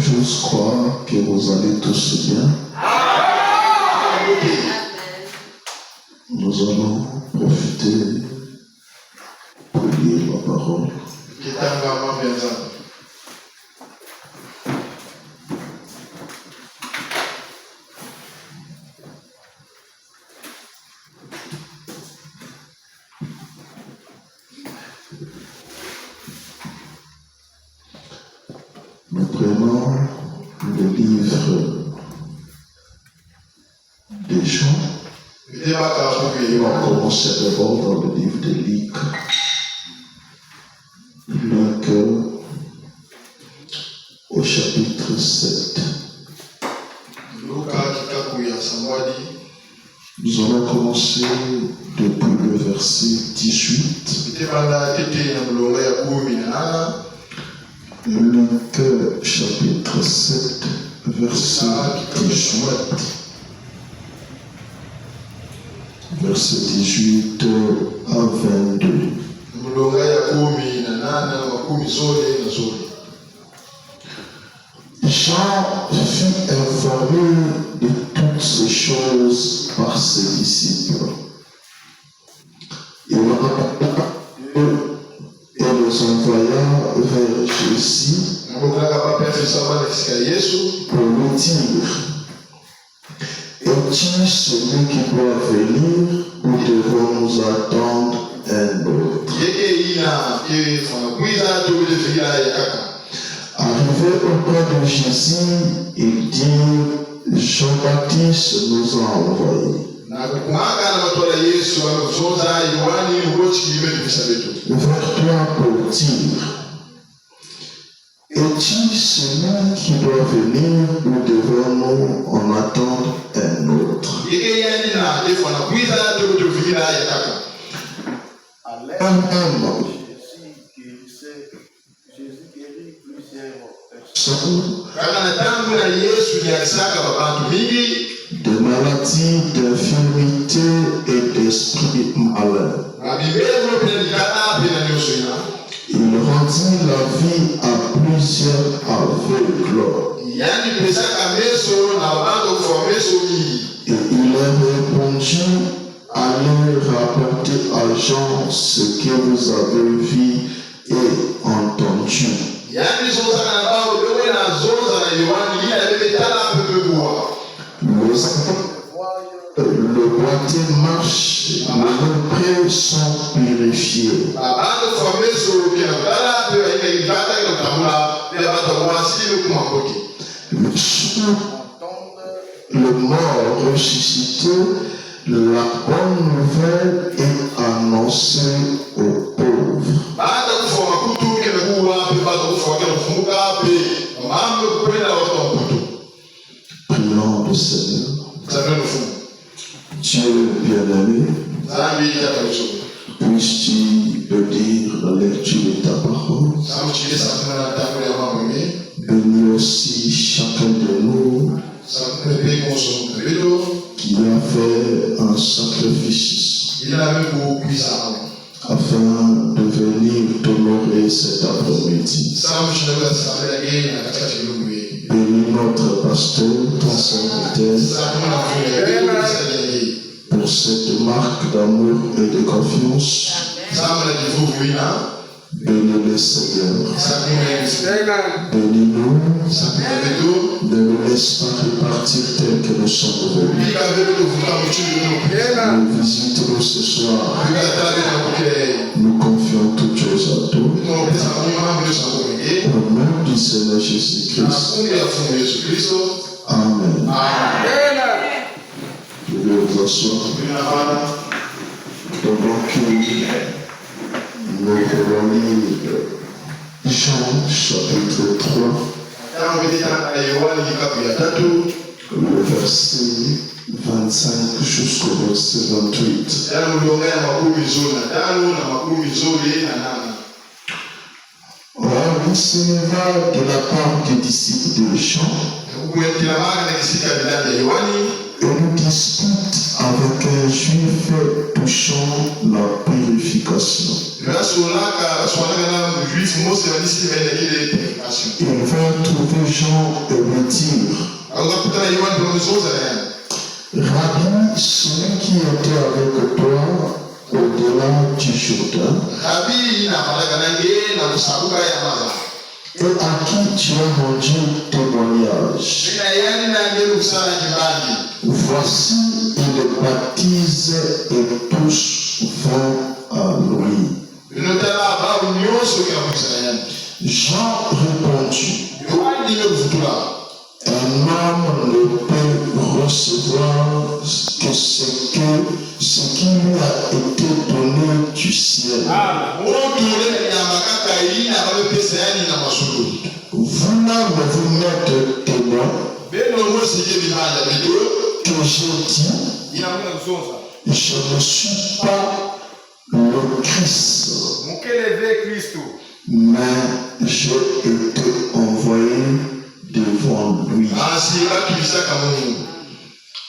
tous croire que vous allez tous bien. Nous allons profiter pour lire la parole. Nous prenons le livre des Chants. On commence d'abord dans le livre de Luc. Luc au chapitre 7. Nous allons commencer depuis le verset 18. Luc chapitre 7, verset 18. Verset 18 à 22. Jean fut informé de toutes ces choses par ses disciples. Il les envoya vers Jésus pour lui dire: es-tu celui qui doit venir ou devons-nous attendre un autre? Arrivé auprès de Jésus, il dit: Jean-Baptiste nous a envoyés vers toi pour dire: es-tu celui qui doit venir ou devons-nous en attendre un autre? De maladies, d'infirmité et d'esprit malin. Il rendit la vie à plusieurs aveugles. Et il a répondu: allez rapporter à Jean ce que vous avez vu et entendu. Le boité marche, les lépreux sont purifiés. Le mort ressuscité, la bonne nouvelle est annoncée aux pauvres. Prions le Seigneur. Dieu bien-aimé, puisses-tu bénir la lecture de ta parole, bénis aussi chacun de nous qui a fait un sacrifice afin de venir t'honorer cet après-midi. Bénis notre pasteur, ton serviteur, pour cette marque d'amour et de confiance. Bénis-le, Seigneur. Bénis-nous. Ne nous laisse pas repartir tel que nous sommes venus. Nous visitons ce soir. Nous confions toutes choses à toi. Au nom du Seigneur Jésus-Christ. Amen. Vous pouvez vous asseoir. Donc, nous allons lire Jean chapitre 3, le verset 25 jusqu'au verset 28. Or, il s'éleva de la part des disciples de Jean une dispute avec un juif touchant la purification. Il va trouver Jean et lui dire, Rabbi, celui qui était avec toi au-delà du Jourdain, et à qui tu as rendu témoignage. Voici, il baptise et tous vont à lui. Jean répondit, un homme ne peut recevoir que ce qui lui a été donné du ciel. Vous-là me vous mettre témoin que j'ai dit, je ne suis pas le Christ, mais j'ai été envoyé devant lui.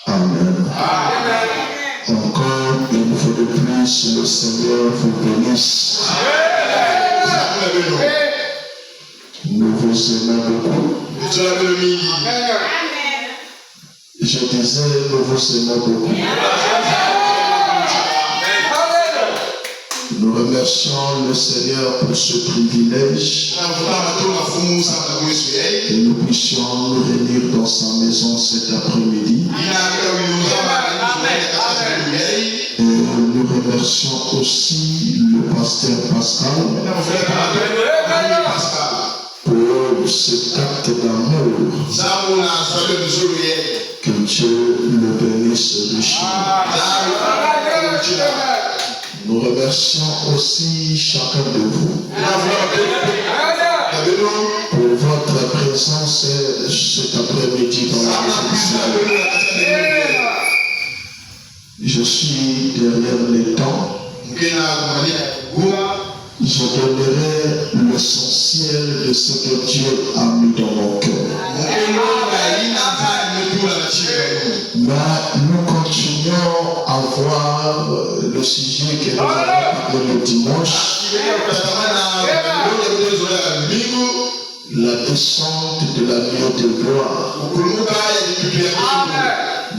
Amen. Encore une fois de plus, le Seigneur vous bénisse. Nous vous aimons beaucoup. Je disais, nous vous aimons beaucoup. Nous remercions le Seigneur pour ce privilège que nous puissions nous réunir dans sa maison cet après-midi. Et nous remercions aussi le pasteur Pascal pour cet acte d'amour. Que Dieu le bénisse richement. Nous remercions aussi chacun de vous pour votre présence cet après-midi dans la maison. Je suis derrière les temps. Je donnerai l'essentiel de ce que Dieu a mis dans mon cœur. Mais nous continuons à voir le sujet que nous avons parlé le dimanche. La descente de la nuée de gloire.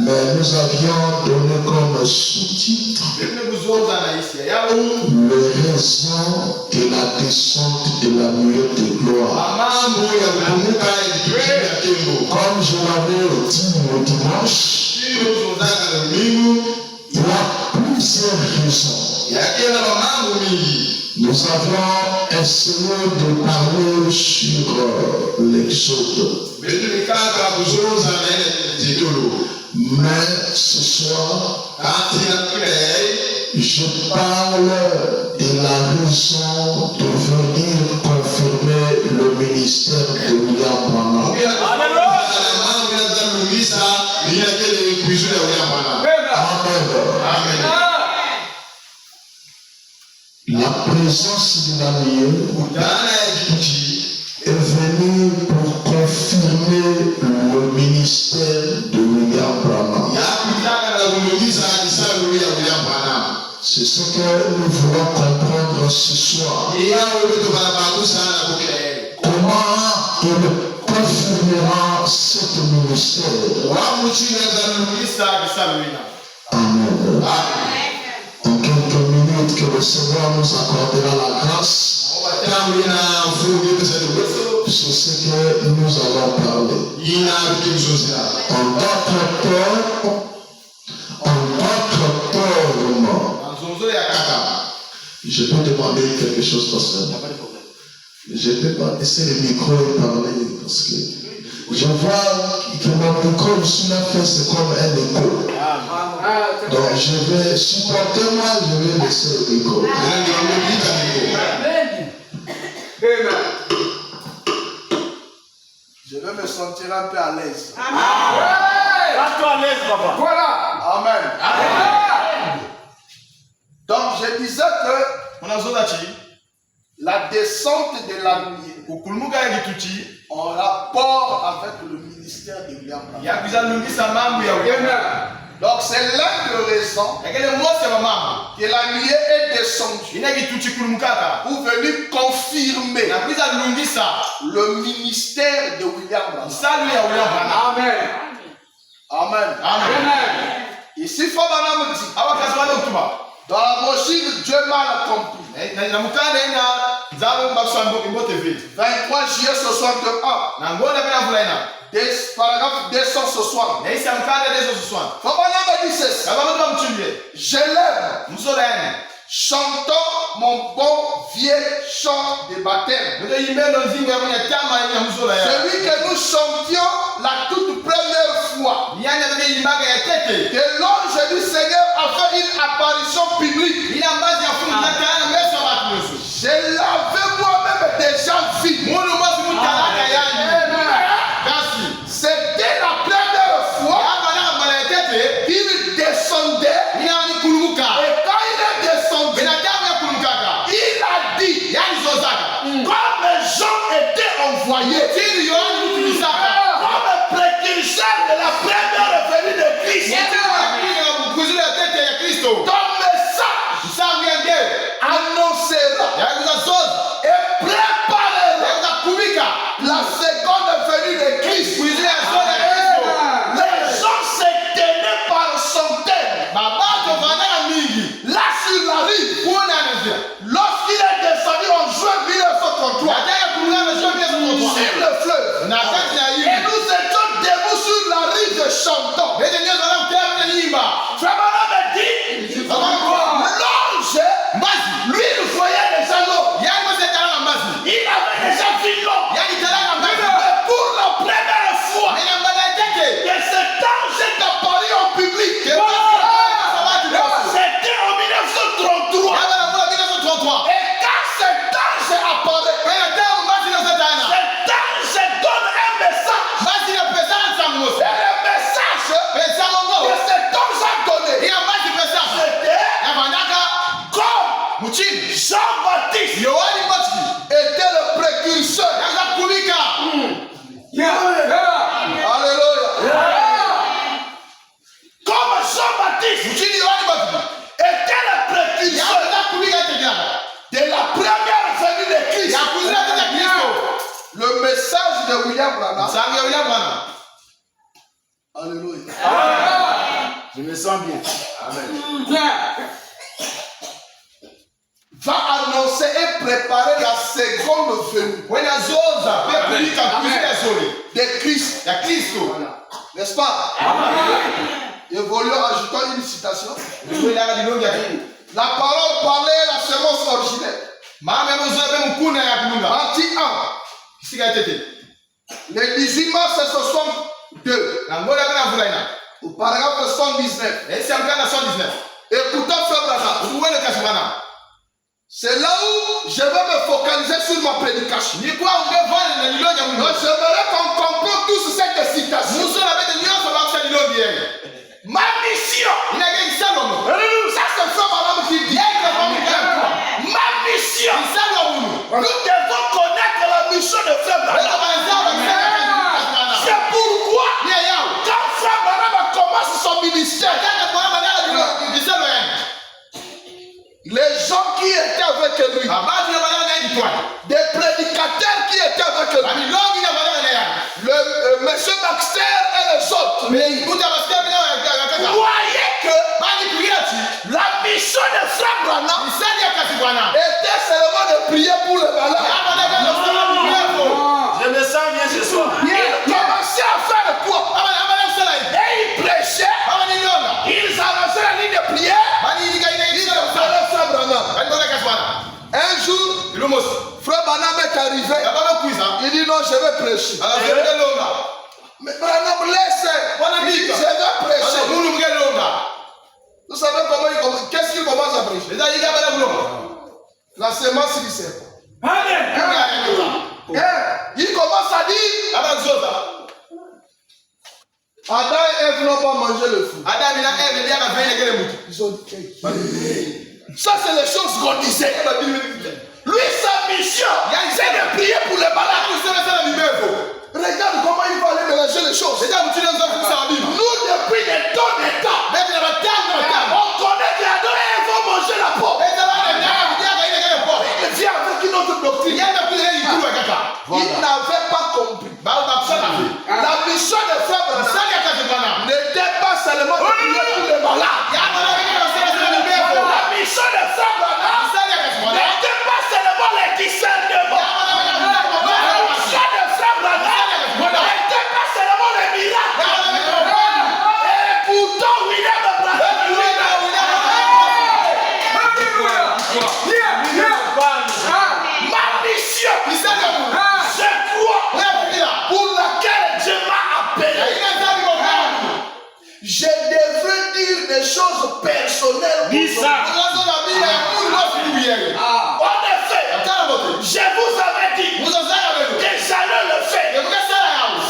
Mais nous avions donné comme sous-titre le raison de la descente de la nuée de gloire. Comme je l'avais dit le dimanche, il y a plusieurs raisons. Nous avons essayé de parler sur l'Exode. Mais ce soir, je parle de la raison de venir confirmer le ministère de William Branham. Amen. La présence de la nuée est venue pour confirmer le ministère de William Branham. C'est ce que nous voulons comprendre ce soir. Comment il confirmera ce ministère. Amen. En quelques minutes que le Seigneur nous accordera la grâce, c'est ce que nous allons parler. En d'autres termes, je peux demander quelque chose, pasteur. Je peux pas laisser le micro et parler parce que je vois que mon micro ici là fait c'est comme un écho. Donc je vais supporter moi, je vais laisser le micro. Je vais me sentir un peu à l'aise. Rends-toi à l'aise, papa. Voilà. Amen. Donc je disais que la descente de la nuée en rapport avec le ministère de William Branham. Donc c'est l'un des raisons que la nuée est descendue pour venir confirmer le ministère de William Branham. Amen. Amen. Ici, Frère Branham dit, dans la brochure Dieu m'a accompli, 23 juillet 61, paragraphe 260. Frère Branham dit ceci, je l'aime, chantons mon bon vieux chant de baptême, celui que nous chantions la toute première fois, que l'ange du Seigneur a fait une apparition publique. Je l'avais moi-même déjà vu. C'était la première fois qu'il descendait. Et quand il est descendu, il a dit, comme Jean était envoyé, comme précurseur de la première venue de Christ, ton message annoncera et préparera la seconde venue de Christ. Les gens se tenaient par centaines là sur la rive. Lorsqu'il est descendu en juin 1933 sur le fleuve, et nous étions debout sur la rive chantant. Frère Branham dit, l'ange, lui, il voyait déjà l'eau. Il avait déjà vu l'eau. Mais pour la première fois que cet ange est apparu en public, c'était en 1933. Et quand cet ange apparaît, cet ange donne un message. Et le message que cet ange a donné, c'était comme Jean-Baptiste était le précurseur. Alléluia. Comme Jean-Baptiste était le précurseur de la première venue de Christ. Le message de William Branham. Alléluia. Je me sens bien. Amen. Va annoncer et préparer la seconde venue de Christ. N'est-ce pas? Évoluons, ajoutons une citation. La parole parlée est la sémence originelle. Partie 1. Le 18 mars 62. Au paragraphe 119. Écoutons Frère Branham. C'est là où je vais me focaliser sur ma prédication. J'aimerais qu'on comprenne tous cette citation. Ma mission. Ça c'est Frère Branham qui dit. Ma mission. Nous devons connaître la mission de Frère Branham. C'est pourquoi quand Frère Branham commence son ministère, les gens qui étaient avec lui, des prédicateurs qui étaient avec lui, le monsieur Baxter et les autres, croyaient que la mission de Frère Branham était seulement de prier pour les malades. Je me sens bien ce soir. Ils commençaient à faire quoi? Et ils prêchaient, ils avançaient la ligne de prière, ils appelaient Frère Branham. Un jour, Frère Branham est arrivé, il dit non, je vais prêcher. Mais Branham laisse, il dit je vais prêcher. Vous savez comment il commence? Qu'est-ce qu'il commence à prêcher? La sémence du serpent. Il commence à dire Adam et Ève n'ont pas mangé le fruit. Ils ont dit ça, c'est les choses qu'on disait. Lui, sa mission, c'est de prier pour les malades. Regarde comment il va aller mélanger les choses. Nous, depuis des temps, Il n'avait pas compris. La mission de frère Branham n'était pas seulement de prier pour les malades. La mission de frère Branham n'était pas seulement les discernements. La mission de frère Branham n'était pas seulement les miracles. Et pourtant, William Branham. Ma mission, je crois, pour laquelle Dieu m'a appelé. Je devrais dire des choses personnelles. En effet, je vous avais dit que j'allais le faire.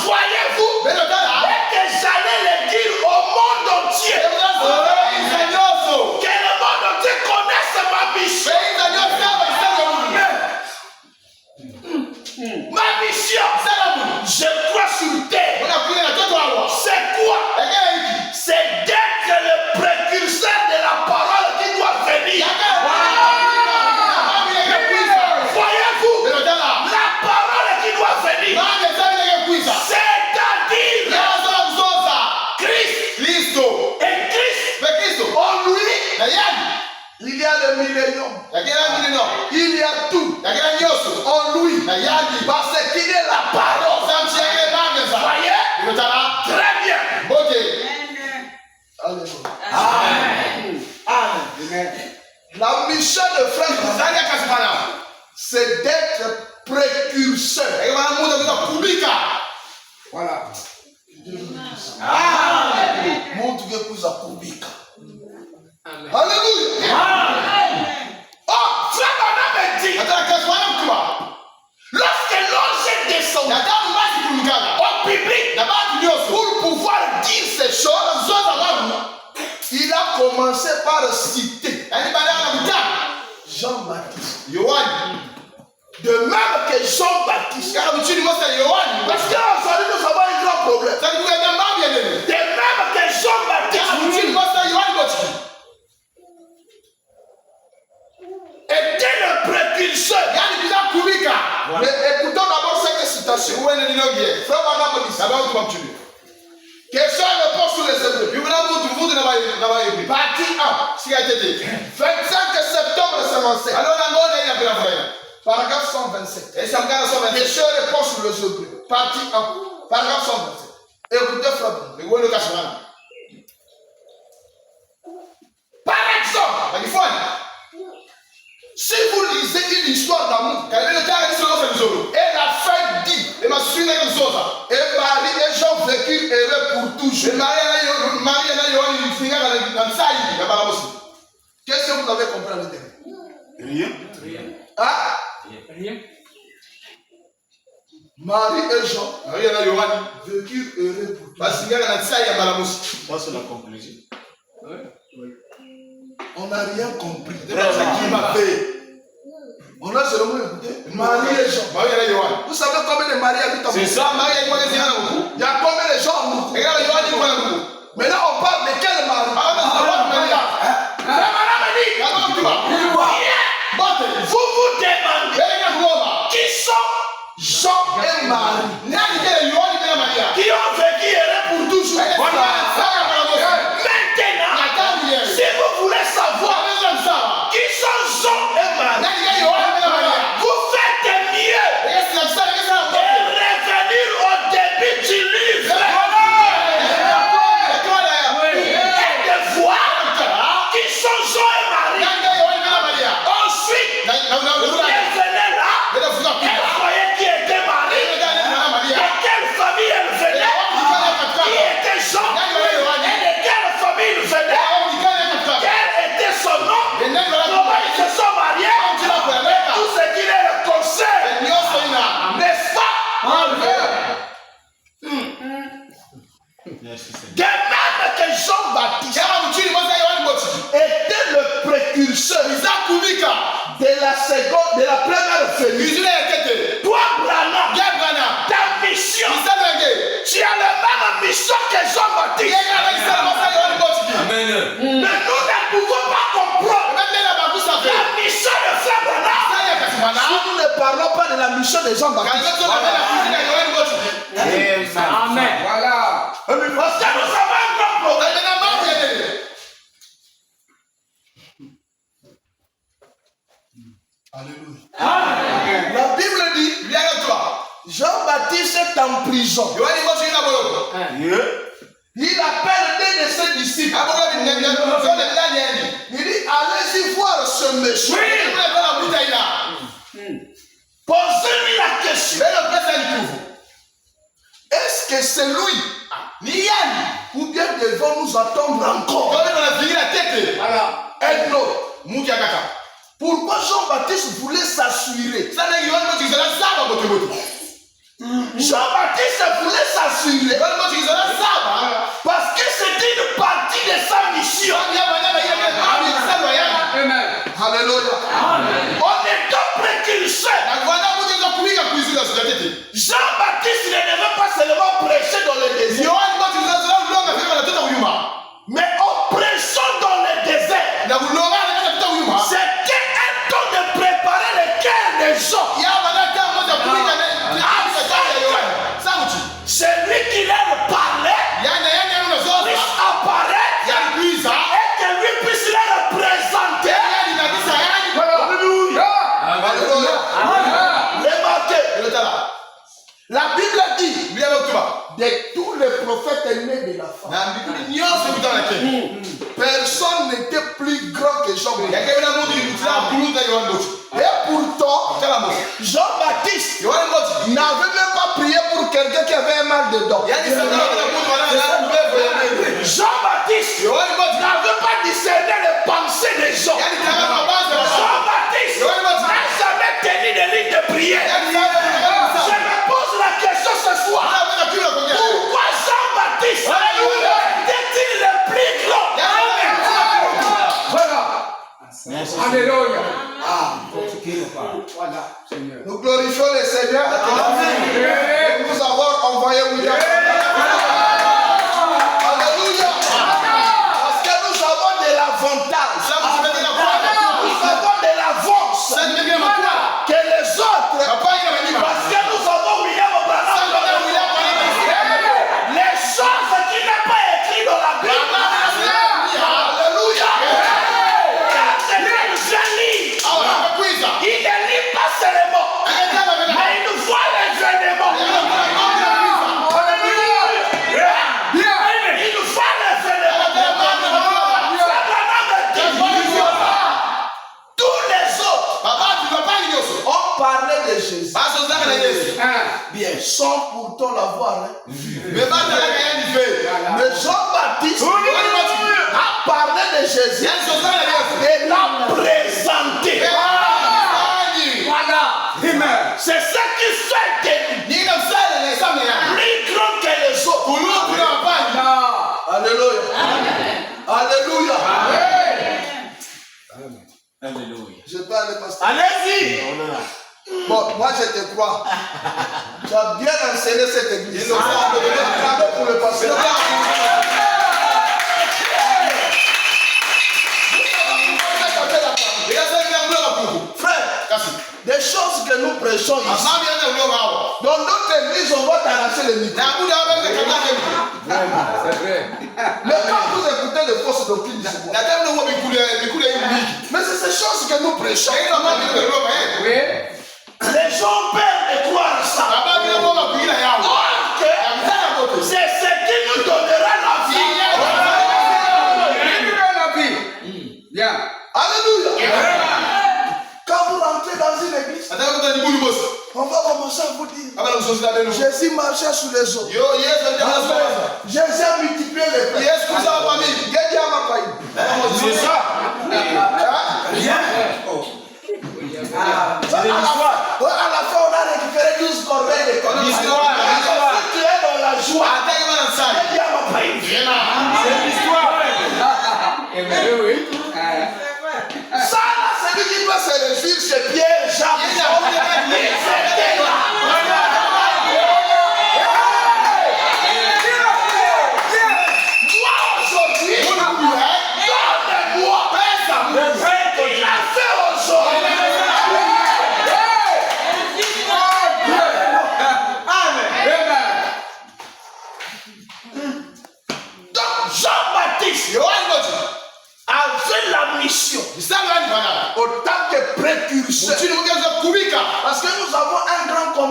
Voyez-vous, et que j'allais le dire au monde entier. Que le monde entier connaisse ma mission. Ma mission, je crois sur terre. C'est quoi? C'est d'être le précurseur de la parole qui doit venir. Voyez-vous, la parole qui doit venir, c'est-à-dire Christ. Et Christ, en lui, il y a le millénium. Il y a tout. En lui, parce qu'il est la parole. Voyez? Très bien. Amen. La mission de frère c'est d'être précurseur. Voilà. Alléluia. Oh, frère Branham me dit, lorsque l'ange est descendu au public pour pouvoir dire ces choses, il a commencé par citer Jean-Baptiste. De même que Jean-Baptiste. Parce qu'aujourd'hui nous avons un grand problème. De même que Jean-Baptiste était le précurseur. Mais écoutons d'abord cette citation. Frère Branham dit ça. Question et réponse sur les Hébreux. Partie 1. Ce qui a été dit. 25 septembre 57. Paragraphe 127. Question et réponse sur les Hébreux. Partie 1. Paragraphe 127. Écoutez, frère. Par exemple, si vous lisez une histoire d'amour, et la fin dit, et Marie et Jean vécurent heureux pour toujours. Qu'est-ce que vous avez compris à l'intérieur? Rien. Hein? Rien. Marie et Jean vécurent heureux pour toujours. Ça, c'est la conclusion. On n'a rien compris. On a seulement écouté Marie et Jean. Vous savez combien de maris habitent en C'est ça. Il y a combien de gens en nous? Maintenant on parle de quel mari? Vous vous demandez qui sont Jean et Marie qui ont vécu heureux pour toujours. Maintenant, si vous voulez savoir qui sont Jean et Marie, vous faites mieux de revenir au début du livre et de voir qui sont Jean et Marie. Ensuite, revenez là et voyez qui était Marie, de quelle famille elle venait, qui était Jean, et de quelle famille il venait, quel était son nom, comment ils se sont mariés, et tout ce qui les concerne. N'est-ce pas? De même que Jean-Baptiste était le précurseur de la seconde, de la première venue. Toi, Branham, ta mission, tu as la même mission que Jean-Baptiste. Mais nous ne pouvons pas comprendre la mission de frère Branham si nous ne parlons pas de la mission des Jean-Baptiste. Amen. Voilà. Parce que nous avons un grand problème. Alléluia. Amen. La Bible dit, viens avec toi. Jean-Baptiste est en prison. Il appelle deux de ses disciples. Il dit, allez-y voir ce monsieur. Posez-lui la question. Est-ce que c'est lui? Ou bien devons-nous attendre encore? Un autre. Pourquoi Jean-Baptiste voulait s'assurer? Jean-Baptiste voulait s'assurer parce que c'était une partie de sa mission. Amen. Alléluia. On est deux précurseurs. Jean-Baptiste ne devait pas seulement prêcher dans le désert, mais en prêchant dans le désert, c'était un temps de préparer le cœur des gens. C'est lui qui leur parlait, puisse apparaître et que lui puisse leur présenter. Remarquez, la Bible dit de tous les prophètes nés de la femme, personne n'était plus grand que Jean-Baptiste. Et pourtant, Jean-Baptiste n'avait même pas prié pour quelqu'un qui avait un mal de dents. Jean-Baptiste n'avait pas discerné les pensées des gens. Jean-Baptiste n'a jamais tenu de ligne de prière. Je me pose la question ce soir. Pourquoi Jean-Baptiste était-il le plus grand? Voilà. Alléluia. Voilà. Nous glorifions le Seigneur. Nous avons envoyé William. Alléluia. Parce que nous avons de l'avantage. Nous avons de l'avance que les autres. Parce que nous avons William Branham. Les choses qui n'est pas écrites dans la Bible. Alléluia. Il ne lit pas seulement, mais il nous voit les événements. Il nous voit les événements. Tous les autres, on parlait de Jésus. Bien, sans pourtant l'avoir vu. Mais Jean-Baptiste a parlé de Jésus et l'a présenté. Voilà. C'est ce qui fait que plus grand que les autres. Alléluia. Alléluia. Alléluia. Je peux aller pasteur. Allez-y. Bon, moi je te crois. Tu as bien enseigné cette église. Pour le pasteur. Frère, des choses que nous prêchons ici. Dans notre église, on va t'arracher le micro. C'est vrai. Mais quand vous écoutez les fausses doctrines, mais c'est ces choses que nous prêchons. Oui. Les gens perdent de croire ça. C'est ce qui nous donnera la vie. Bien. Alléluia. Quand vous rentrez dans une église, on va commencer à vous dire Jésus marchait sur les eaux. Jésus a multiplié les pains. C'est ça. À la fin, on a récupéré 12 corbeilles de corbeilles. L'histoire. Tu es dans la joie. C'est l'histoire. Oui. Ça, là, c'est lui qui doit se réfugier chez Pierre, Jacques. Ils étaient là. Moi, aujourd'hui, donne-moi. Il a fait aujourd'hui.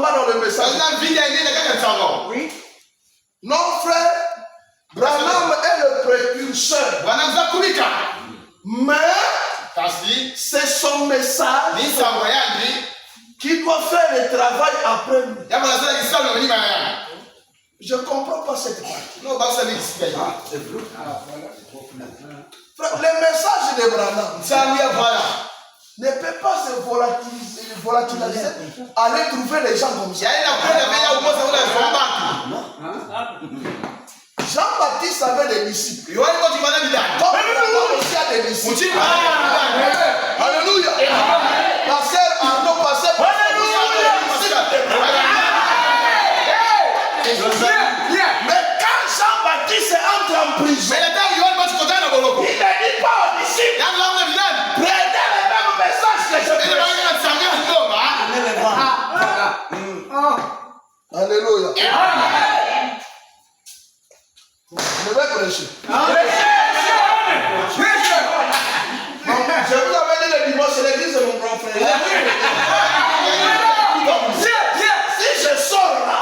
va dans le message. Oui. Non, frère, Branham est le précurseur. Mais c'est son message qui doit faire le travail après lui. Je ne comprends pas cette partie. Frère, le message de Branham ne peut pas se volatiliser, aller trouver les gens comme ça. Jean-Baptiste avait des disciples. Comme Branham aussi a des disciples. Alléluia. Pasteur Arnaud, pasteur. Mais quand Jean-Baptiste entre en prison, il ne dit pas aux disciples, prenez le même message que je prêche. Alléluia. Je vais prêcher. Je vous avais dit le dimanche, l'église est mon grand frère. Si je sors là,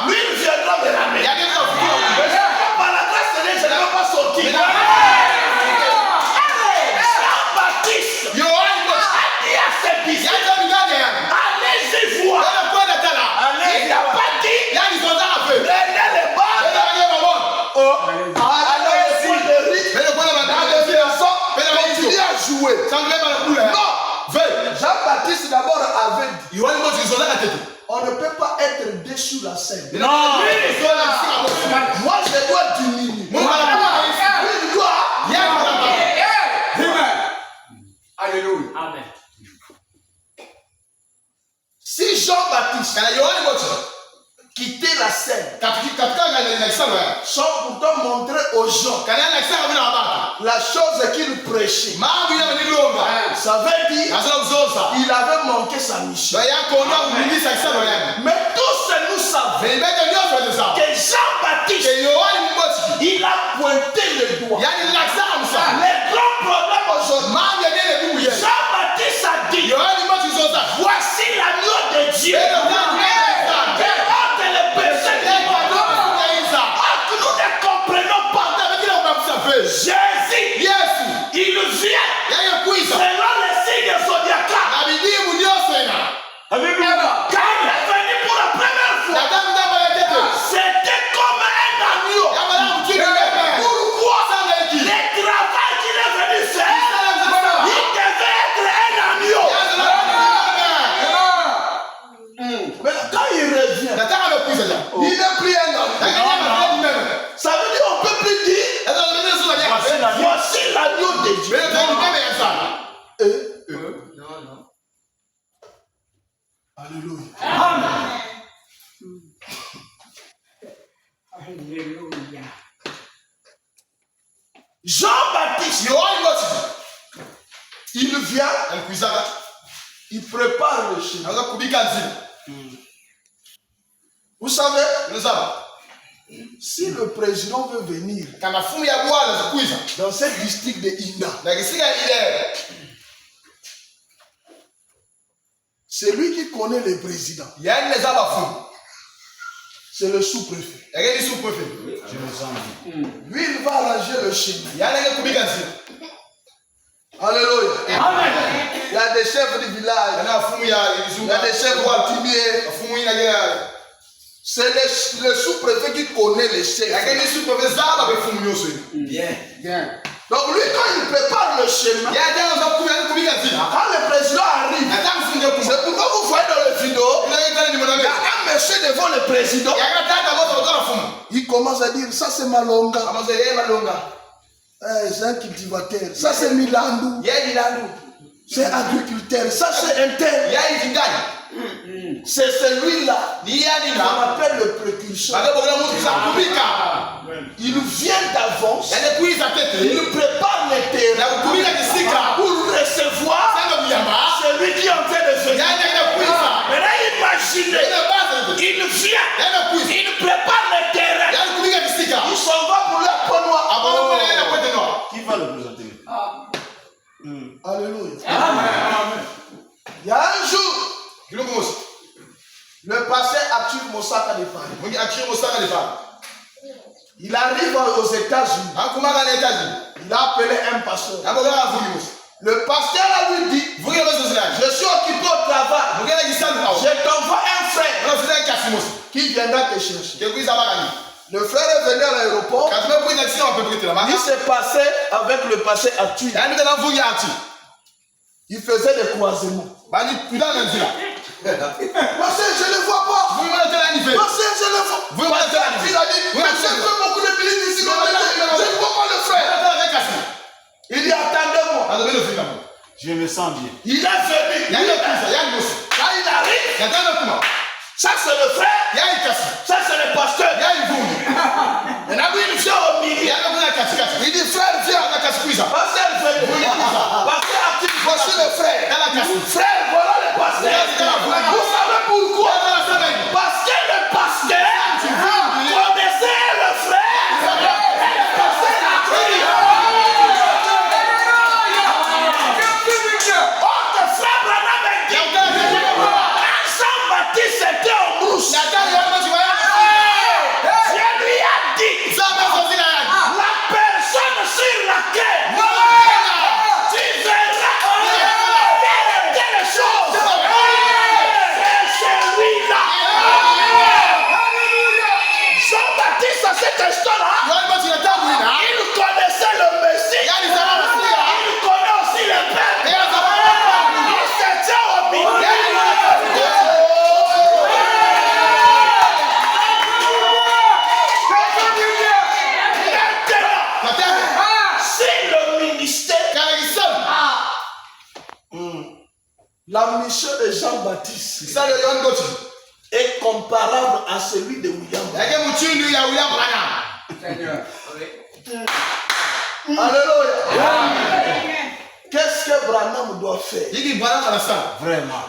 lui il viendra de la maison. Par la grâce de Dieu, je ne vais pas sortir. Jean-Baptiste a dit à ses disciples, allez-y voir. Il n'a pas dit, prenez les balles. Allez-y le rythme. Continuez à jouer. Non. Jean-Baptiste d'abord avait dit, on ne peut pas être déçu la scène. Non. Moi je dois diminuer. Il doit. Alléluia. Amen. Si Jean-Baptiste quittait la scène, sans pourtant montrer aux gens la chose qu'il prêchait, ça veut dire il avait manqué sa mission. Mais tous nous savons que Jean-Baptiste, il a pointé le doigt. Les grands problèmes aujourd'hui, Jean-Baptiste a dit, voici l'agneau de Dieu. Jésus, il vient selon les signes zodiacaux. Quand il est venu pour la première fois, c'était comme un agneau. Pourquoi? Le travail qu'il est venu faire, il devait être un agneau. Mais quand il revient, il n'est plus un agneau. Ça veut dire qu'on ne peut plus dire voici l'agneau de Dieu. Alléluia. Alléluia. Jean-Baptiste, il vient, il prépare le chemin. Vous savez, si le président veut venir dans ce district de Inda, c'est lui qui connaît le président. C'est le sous-préfet. Lui, il va arranger le chemin. Alléluia. Amen. Il y a des chefs du village. Il y a des chefs coutumiers. C'est le sous-préfet qui connaît les chefs. Bien. Donc lui, quand il prépare le chemin, quand le président arrive, c'est pourquoi vous voyez dans le vidéo, il y a un monsieur devant le président. Il commence à dire, ça c'est Malonga. C'est un cultivateur. Ça c'est Milandou. C'est agriculteur. Ça c'est un tel. C'est celui-là qu'on appelle le précurseur. Il vient d'avance. Il prépare les terrains pour recevoir celui qui est en train de venir. Maintenant imaginez, il vient, il prépare les terrains. Il s'en va pour la peau noire. Qui va le présenter? Alléluia. Il y a un jour, le des femmes. Il arrive aux États-Unis. Il a appelé un pasteur. Le pasteur lui dit, je suis occupé au travail. Je t'envoie un frère qui viendra te chercher. Le frère est venu à l'aéroport. Il s'est passé avec le passé actuel. Il faisait des croisements. Pasteur, je ne le vois pas. Pasteur, je le vois. Il a dit, pasteur, je fais beaucoup de minutes ici. Je ne vois pas le frère. Il dit, attendez-moi. Je me sens bien. Il est venu. Quand il arrive, ça c'est le frère. Ça c'est le pasteur. Maintenant, il vient au milieu. Il dit, frère, viens. Pasteur, viens. Pasteur, voici le frère. Frère, voilà le pasteur. Vous savez pourquoi? Parce que le pasteur connaissait le frère. Et le pasteur a crié. Oh, tes frères Branham a dit. Jean-Baptiste était en brousse. Dieu lui a dit. La personne sur laquelle tu verras telle chose. C'est celui-là. Jean-Baptiste, à cet instant-là, il connaissait le Messie. Il connaît aussi le Père. Il se tient au milieu. Si le ministère, la mission de Jean-Baptiste est comparable à celui de William. Seigneur. Alléluia. Qu'est-ce que Branham doit faire? Vraiment.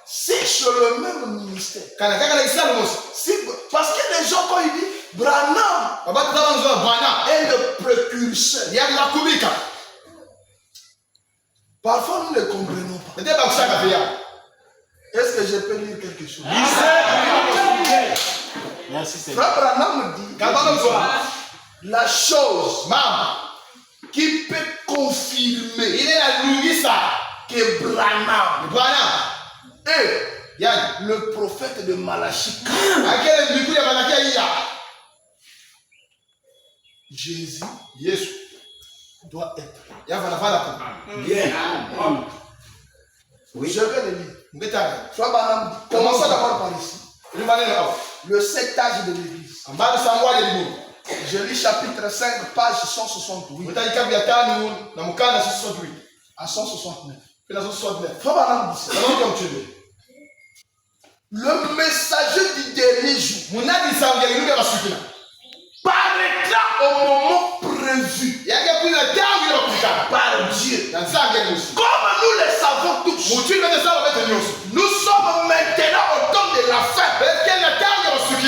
Si sur le même ministère. Parce que les gens, quand ils disent Branham est le précurseur, parfois nous ne comprenons pas. Est-ce que je peux lire quelque chose? Merci Seigneur. Frère Branham dit la chose qui peut confirmer que Branham est le prophète de Malachie. Jésus doit être. Bien. Oui. Je vais le lire. Frère Branham dit, commençons d'abord par ici. Le sectage de l'église. Je lis chapitre 5, page 168 à 169. Frère Branham dit ça. Le messager du dernier jour paraîtra au moment prévu par Dieu. Comme nous le savons tous, nous sommes maintenant au temps de la fin.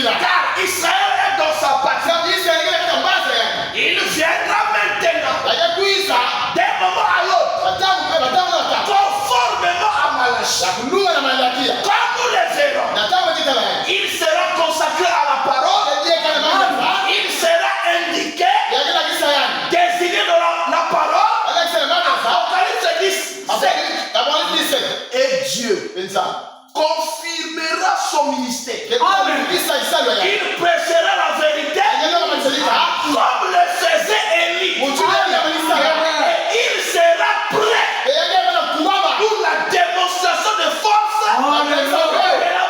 Car Israël est dans sa patrie. Il viendra maintenant d'un moment à l'autre, conformément à Malachie. Comme nous le verrons, il sera consacré à la parole. Il sera indiqué, désigné dans la parole. Apocalypse 10. Et Dieu confirmera son ministère. Il prêchera la vérité comme le faisait Élie. Et il sera prêt pour la démonstration de force de la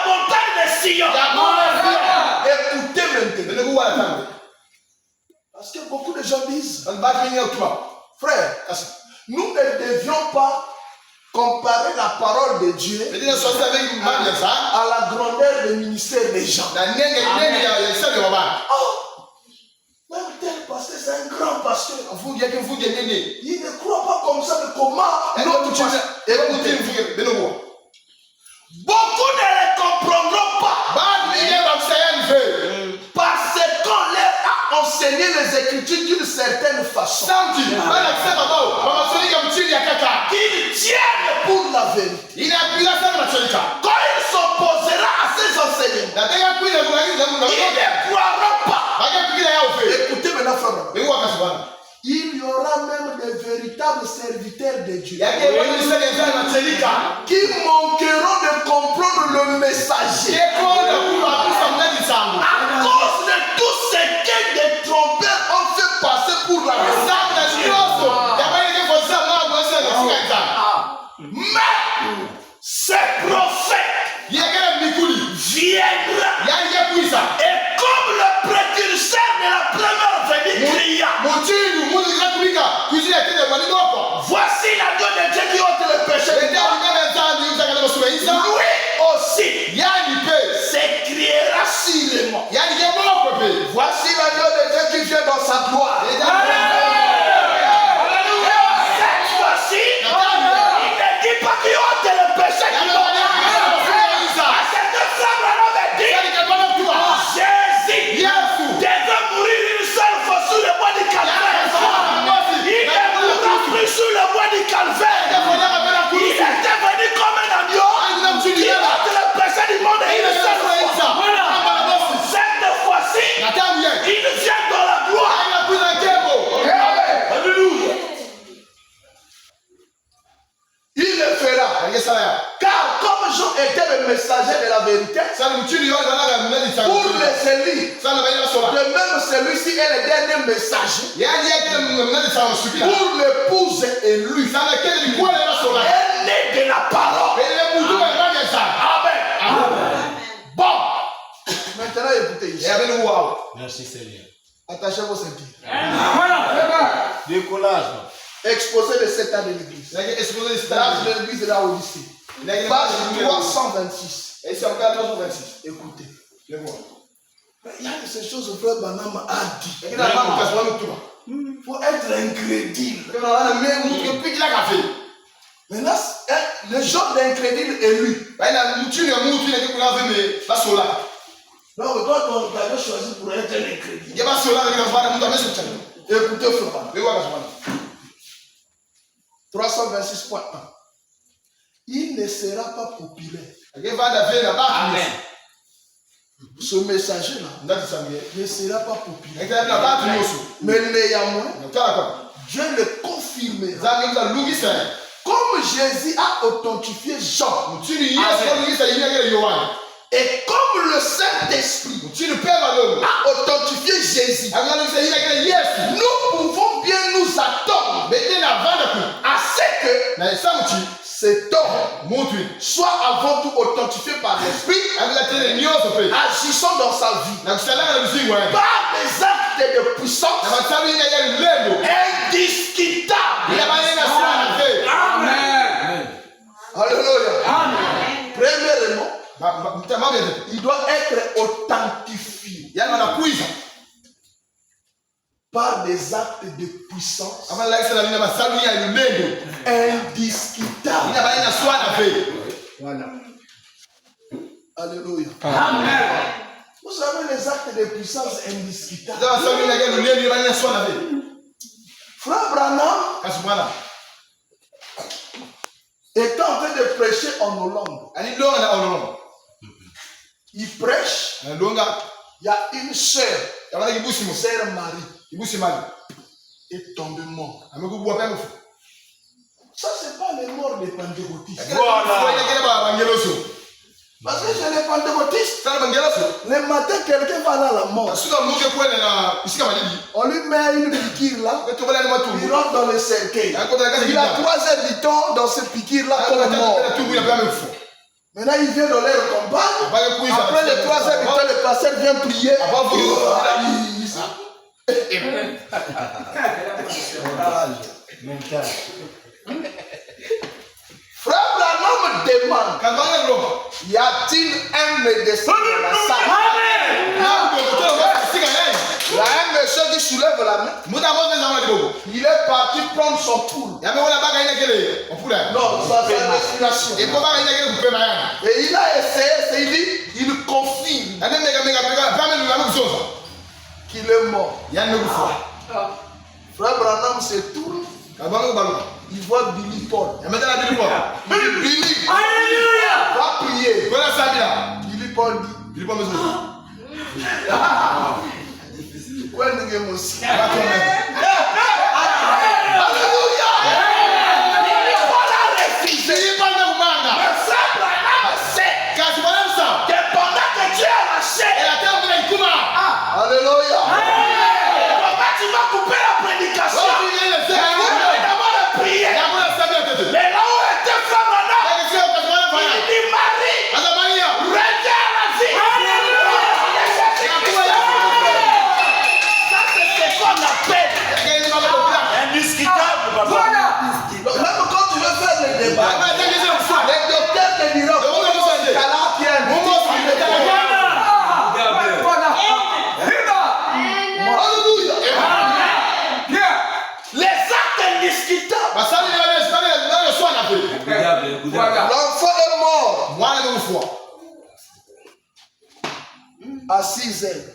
montagne de Sion. Écoutez maintenant. Parce que beaucoup de gens disent, frère, nous ne devions pas comparer la parole de Dieu à la grandeur du ministère des gens. Oh, même tel pasteur, c'est un grand pasteur. Il ne croit pas comme ça, mais comment notre pasteur. Écoutez, beaucoup ne les comprendront pas. Parce qu'on leur a enseigné les Écritures d'une certaine façon. Qu'ils tiennent pour la vérité. Quand il s'opposera à ces enseignements, serviteurs de Dieu Qui qui manqueront de comprendre le messager. À cause de tout ce que des trompeurs ont fait passer pour la message. Mais ces prophètes viendra et comme le précurseur de la première venue cria, voici l'agneau de Dieu qui ôte le péché du monde. Lui aussi s'écriera sûrement, voici l'agneau de Dieu qui vient dans sa gloire. Cette fois-ci, il ne dit pas qu'il ôte le péché du monde. Jésus devait mourir une seule fois sur le bois du calvaire. Il ne mourra plus sur le bois du calvaire. Il était venu comme un agneau qui ôte le péché du monde une seule fois. Cette fois-ci, il vient dans la gloire. Alléluia. Il le fera. Car comme Jean était le messager de la vérité, pour les élus, de même celui-ci est le dernier messager. Pour l'épouse élue, est né de la parole. Amen. Bon. Maintenant écoutez ici. Merci Seigneur. Attachez vos ceintures. Décollage. Exposé de 7 ans de l'église. L'âge de l'église de la Odyssée. Page 326. Écoutez. Il y a ces choses que Frère Branham a dit. Il faut être incrédule. Maintenant, le genre d'incrédule est lui. Donc, toi, tu avais choisi pour être un incrédule. Écoutez, Frère Branham. 326.1. Il ne sera pas populaire. Amen. Ce messager-là ne sera pas populaire. Mais néanmoins, Dieu le confirmera. Comme Jésus a authentifié Jean. Et comme le Saint-Esprit a authentifié Jésus, nous pouvons bien nous attendre à ce que cet homme soit avant tout authentifié par l'Esprit, agissant dans sa vie par des actes de puissance indiscutables. Amen. Alléluia. Premièrement, il doit être authentifié par des actes de puissance indiscutables. Alléluia. Amen. Vous savez les actes de puissance indiscutables. Frère Branham était en train de prêcher en Hollande. Il prêche. Il y a une sœur, sœur Marie, est tombée morte. Ça, c'est pas les morts des pentecôtistes. Parce que chez les pentecôtistes, le matin, quelqu'un va là à la mort. On lui met une piqûre là. Il rentre dans le cercueil. Il a 3 heures du temps dans ce piqûre là comme mort. Maintenant, il vient dans leur campagne. Après les 3 heures du temps, le pasteur vient prier. Frère Branham demande, y a-t-il un médecin dans la salle? Il y a un monsieur qui soulève la main. Il est parti prendre son pouls. Non, ça c'est une respiration. Et il a essayé, il dit, il confirme qu'il est mort. Frère Branham se tourne. Il voit Billy Paul. Billy. Alléluia. Va prier. Billy Paul dit. Quoi nous aussi. Alléluia. docteur te dira les actes indiscutables. L'enfant est mort à 6 heures.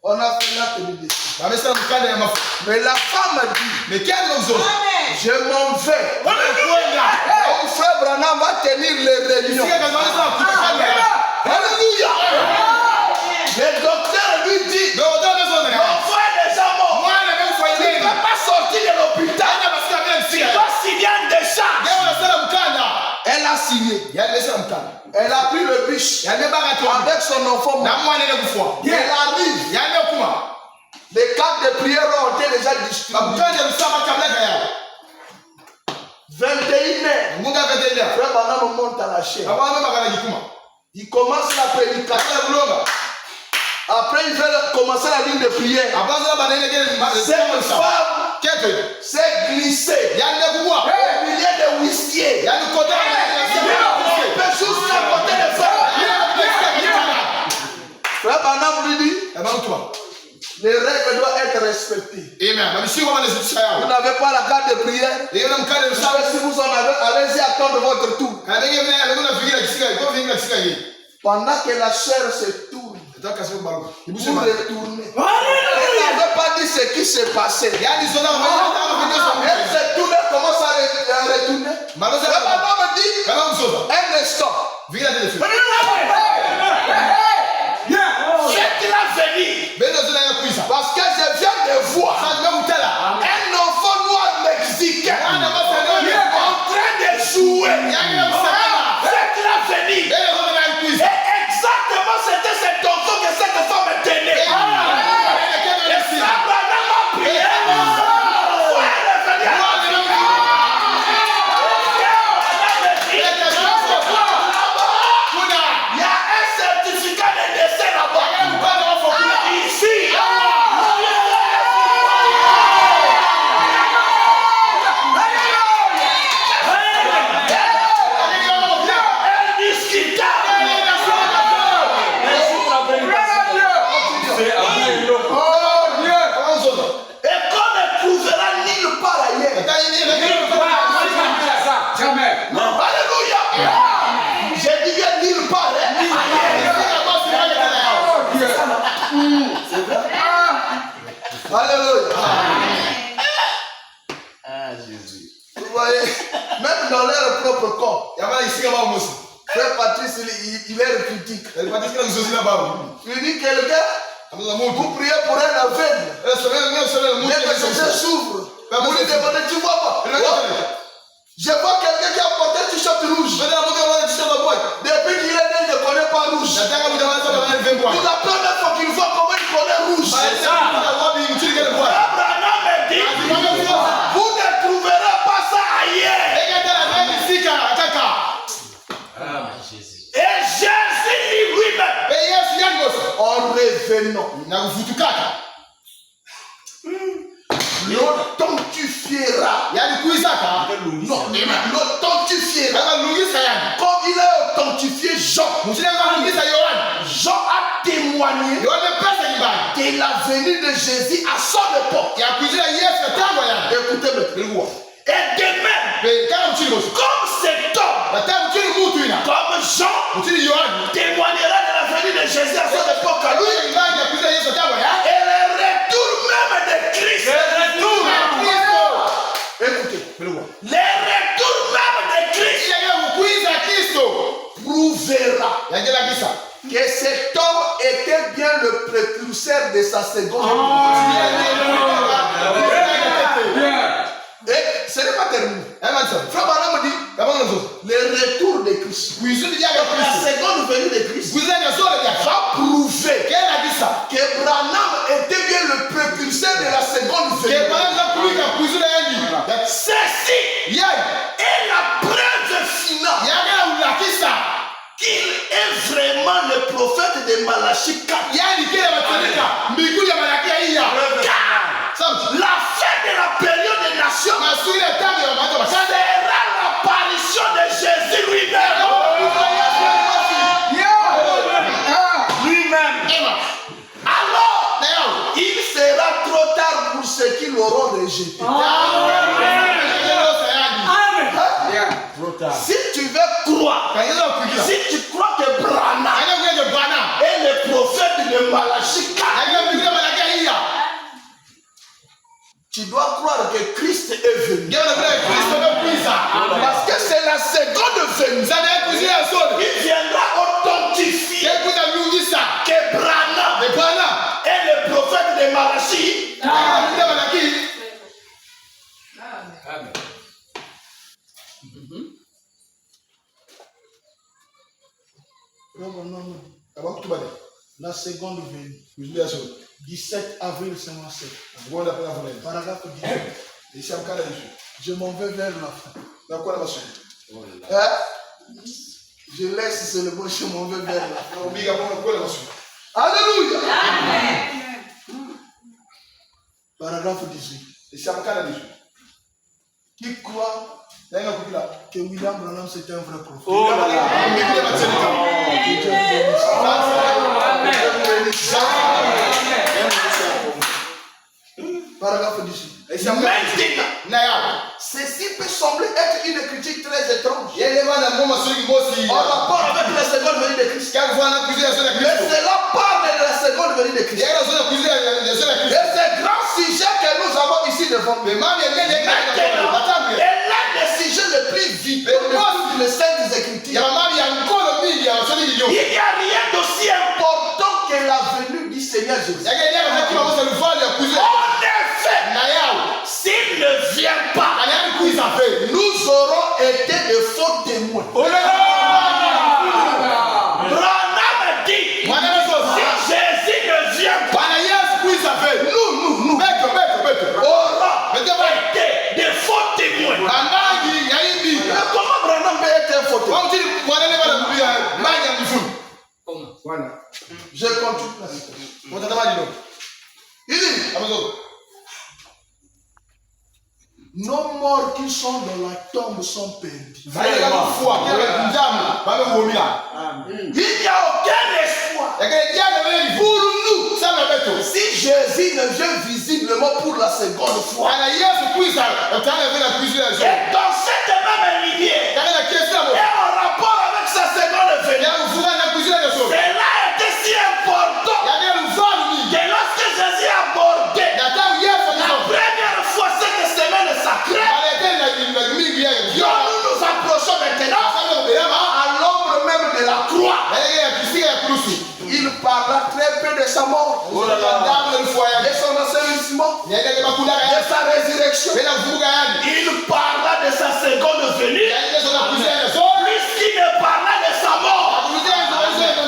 On a fait l'acte de décès. Mais la femme dit, je m'en vais. Mon frère Branham va tenir les réunions. Alléluia. Le docteur lui dit, l'enfant est déjà mort. Tu ne peux pas sortir de l'hôpital. Tu dois signer un décharge. Elle a signé. Elle a pris le biche avec son enfant mort. Elle arrive. Les cartes de prière ont été déjà distribuées. 21h. Frère Branham monte à la chaîne. Il commence la prédication. Après, il veut commencer la ligne de prière. Cette femme s'est glissée au milieu de huissiers. Il peut juste à côté de ça. Frère Branham lui dit, les règles doivent être respectées. Vous n'avez pas la carte de prière. Si vous en avez, allez-y attendre votre tour. Pendant que la chair se tourne, vous retournez. Elle n'avait pas dit ce qui s'est passé. Elle se tourne, commence à retourner. Le papa me dit, un instant. Faites-la venir. Parce que je viens de voir un enfant noir mexicain en train de jouer. Faites-la venir. Et exactement c'était cet enfant que cette femme tenait. Et ça m'a prié. Il y a un certificat de décès là-bas. Ici. Alléluia. Jésus. Vous voyez, même dans leur propre corps, Frère Patrice, il est critique. Il dit quelqu'un, vous priez pour un aveugle. Dès que ses yeux s'ouvrent, vous lui demandez, tu vois pas? Je vois quelqu'un qui a porté un t-shirt rouge. Depuis qu'il est né, il ne connaît pas rouge. Pour la première fois qu'il voit comment il connaît rouge. Abraham me dit, vous ne trouverez pas ça ailleurs. Et Jésus lui-même, en revenant, l'authentifieras. Comme il a authentifié Jean. Jean a témoigné de la venue de Jésus à son époque. Écoutez-moi. Et de même, comme cet homme, comme Jean, témoignera de la venue de Jésus à son époque à lui, et le retour même de Christ. Écoutez, le retour même de Christ prouvera que cet homme était bien le précurseur de sa seconde et ce n'est pas terminé. Frère Branham dit le retour de Christ, la seconde venue de Christ, va prouver que Branham était bien le précurseur de la seconde venue. Ceci est la preuve finale qu'il est vraiment le prophète de Malachie 4. La fin de la période des nations sera la l'apparition de Jésus lui-même. Lui-même. Alors, il sera trop tard pour ceux qui l'auront rejeté. Si tu veux croire, si tu crois que Branham est le prophète de Malachie, tu dois croire que Christ est venu. Parce que c'est la seconde venue. Il viendra authentifier que Branham est le prophète de Malachie. La seconde venue. 17 avril 57. Paragraphe 18. Je m'en vais vers la fin. Je laisse, c'est le bon, je m'en vais vers la fin. Alléluia. Paragraphe 18. Qui croit que William Branham c'était un vrai prophète? Paragraphe 18. Maintenant, ceci peut sembler être une critique très étrange en rapport avec la seconde venue de Christ. Mais cela parle de la seconde venue de Christ. Et c'est grand sujet que nous avons ici devant nous. Et l'un des sujets les plus vitaux de les Saintes Écritures. Il n'y a rien d'aussi important que la venue du Seigneur Jésus. En effet, s'il ne vient pas, nous aurons été de faux témoins. Branham dit, si Jésus ne vient pas, nous aurons été de faux témoins. Mais comment Branham peut être un faux témoin? Je continue la citation. Il dit, nos morts qui sont dans la tombe sont perdus. Il n'y a aucun espoir pour nous. Si Jésus ne vient visiblement pour la seconde fois, et dans cette même lignée, et en rapport avec sa seconde venue, cela était si important que lorsque Jésus a abordé la première fois cette semaine sacrée, nous nous approchons maintenant à l'ombre même de la croix. Il parla très peu de sa mort, de son ensevelissement, de sa résurrection. Il parla de sa seconde venue, puisqu'il ne parla de sa mort,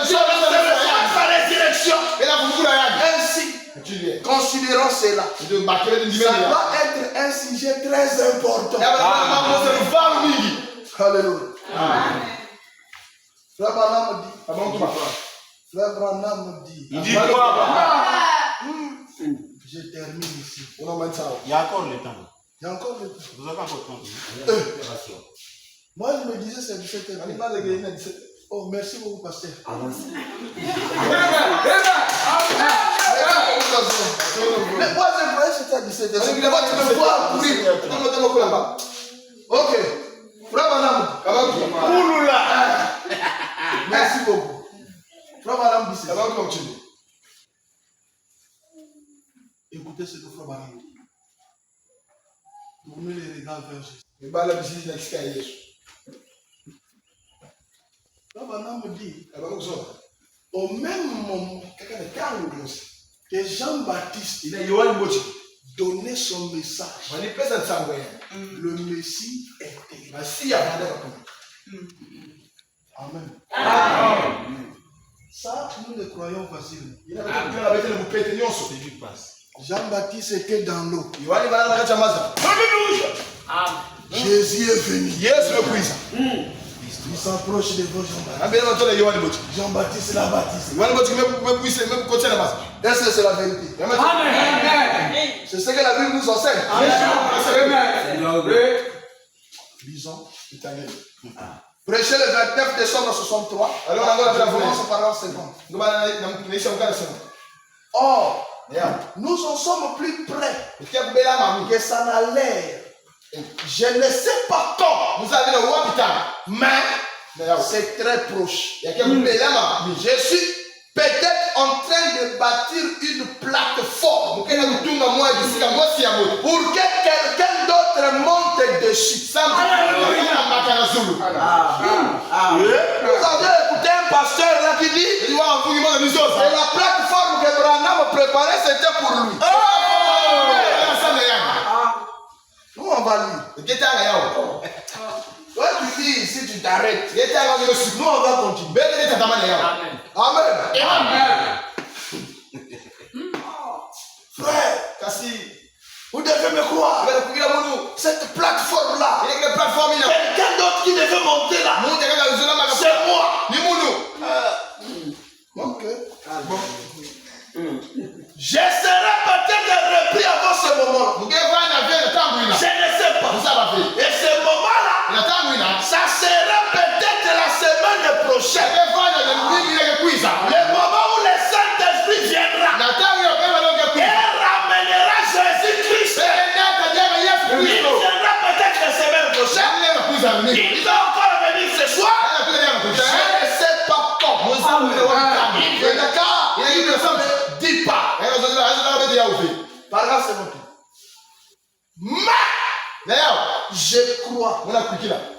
son ensevelissement, sa résurrection. Ainsi, considérons cela. Ça doit être un sujet très important. Alléluia. Frère Branham dit. Il dit quoi? Je termine ici. Il y a encore le temps. Il y a encore le temps. Vous avez encore le temps. Moi, je me disais c'est 17h. Oh, merci beaucoup, pasteur. Mais moi, je croyais que c'était à 17h. Tu me vois courir. Ok. Frère Branham. Merci beaucoup. Frère Branham dit ceci. Écoutez ce que Frère Branham dit. Tournez les regards vers Jésus. Frère Branham dit, au même moment que Jean-Baptiste donnait son message, le Messie était. Amen. Ça, nous le croyons facilement. Jean-Baptiste était dans l'eau. Jésus est venu. Il s'approche de vos Jean-Baptiste. Jean-Baptiste l'a baptisé. Est-ce que c'est la vérité? C'est ce que la Bible nous enseigne. Disons, prêcher le 29 décembre 63. Alors, on va commencer par l'an 50. Or, nous en sommes plus près que ça n'a l'air. Je ne sais pas quand. Vous avez le Wabita, mais c'est très proche. Je suis peut-être en train de bâtir une plateforme pour que quelqu'un d'autre monte dessus. Vous avez écouté un pasteur là qui dit et la plateforme que Branham préparait, c'était pour lui. Nous on va lire. Toi tu dis ici, tu t'arrêtes. Nous on va continuer. Amen. Frère, vous devez me croire. Cette plateforme-là, quelqu'un d'autre qui devait monter là, c'est moi. Ok. Je serai peut-être repris avant ce moment. Je ne sais pas. Et ce moment-là, ça sera peut-être la semaine prochaine. Le moment où le Saint-Esprit viendra et ramènera Jésus-Christ. Il viendra peut-être la semaine prochaine. Il va encore venir ce soir. Je ne sais pas quand. Il ne dit pas. Par là, c'est mon tour. Mais je crois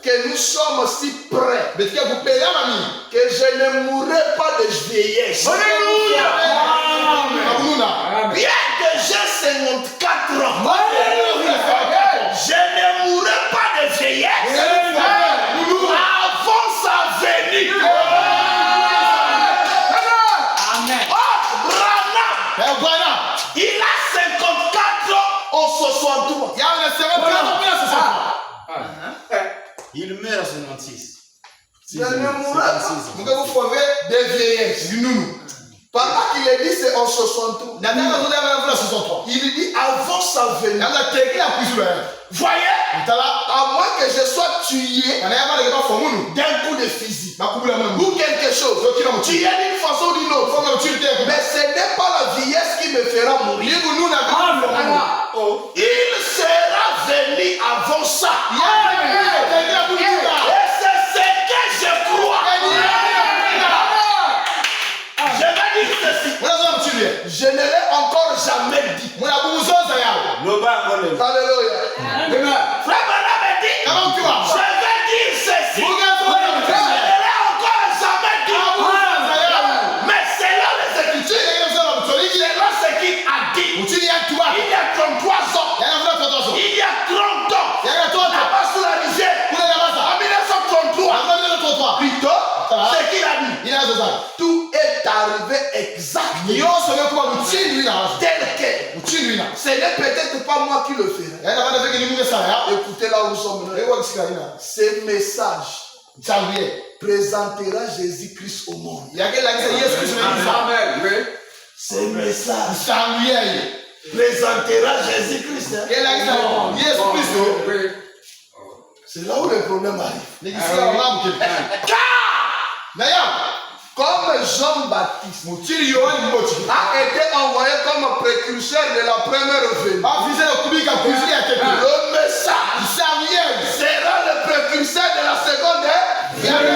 que nous sommes si près que je ne mourrai pas de vieillesse. Alléluia. Bien que j'ai 54 ans, je ne mourrai pas de vieillesse avant sa venue. Il a 54 ans en 63. Il meurt à 96. Je ne mourrai pas de vieillesse. Pendant qu'il est dit c'est en 63. Il dit avant sa venue. Voyez, à moins que je sois tué d'un coup de fusil ou quelque chose, tué d'une façon ou d'une autre. Mais ce n'est pas la vieillesse qui me fera mourir. Il sera venu avant ça. Et c'est ce que je crois. Je vais dire ceci. Je ne l'ai encore jamais dit. Alléluia. Frère Branham dit, je vais dire ceci. Je ne l'ai encore jamais dit. Mais selon les Écritures, selon ce qu'il a dit, il y a 33 ans, il y a 30 ans, là-bas sous la rivière, en 1933, plutôt, ce qu'il a dit, tout est arrivé exactement tel quel. Ce n'est peut-être pas moi qui le ferai. Écoutez là où nous sommes. Ce message présentera Jésus-Christ au monde. Ce message présentera Jésus-Christ. C'est là où le problème arrive. Car, comme Jean-Baptiste a été envoyé comme précurseur de la première venue, le message sera le précurseur de la seconde venue.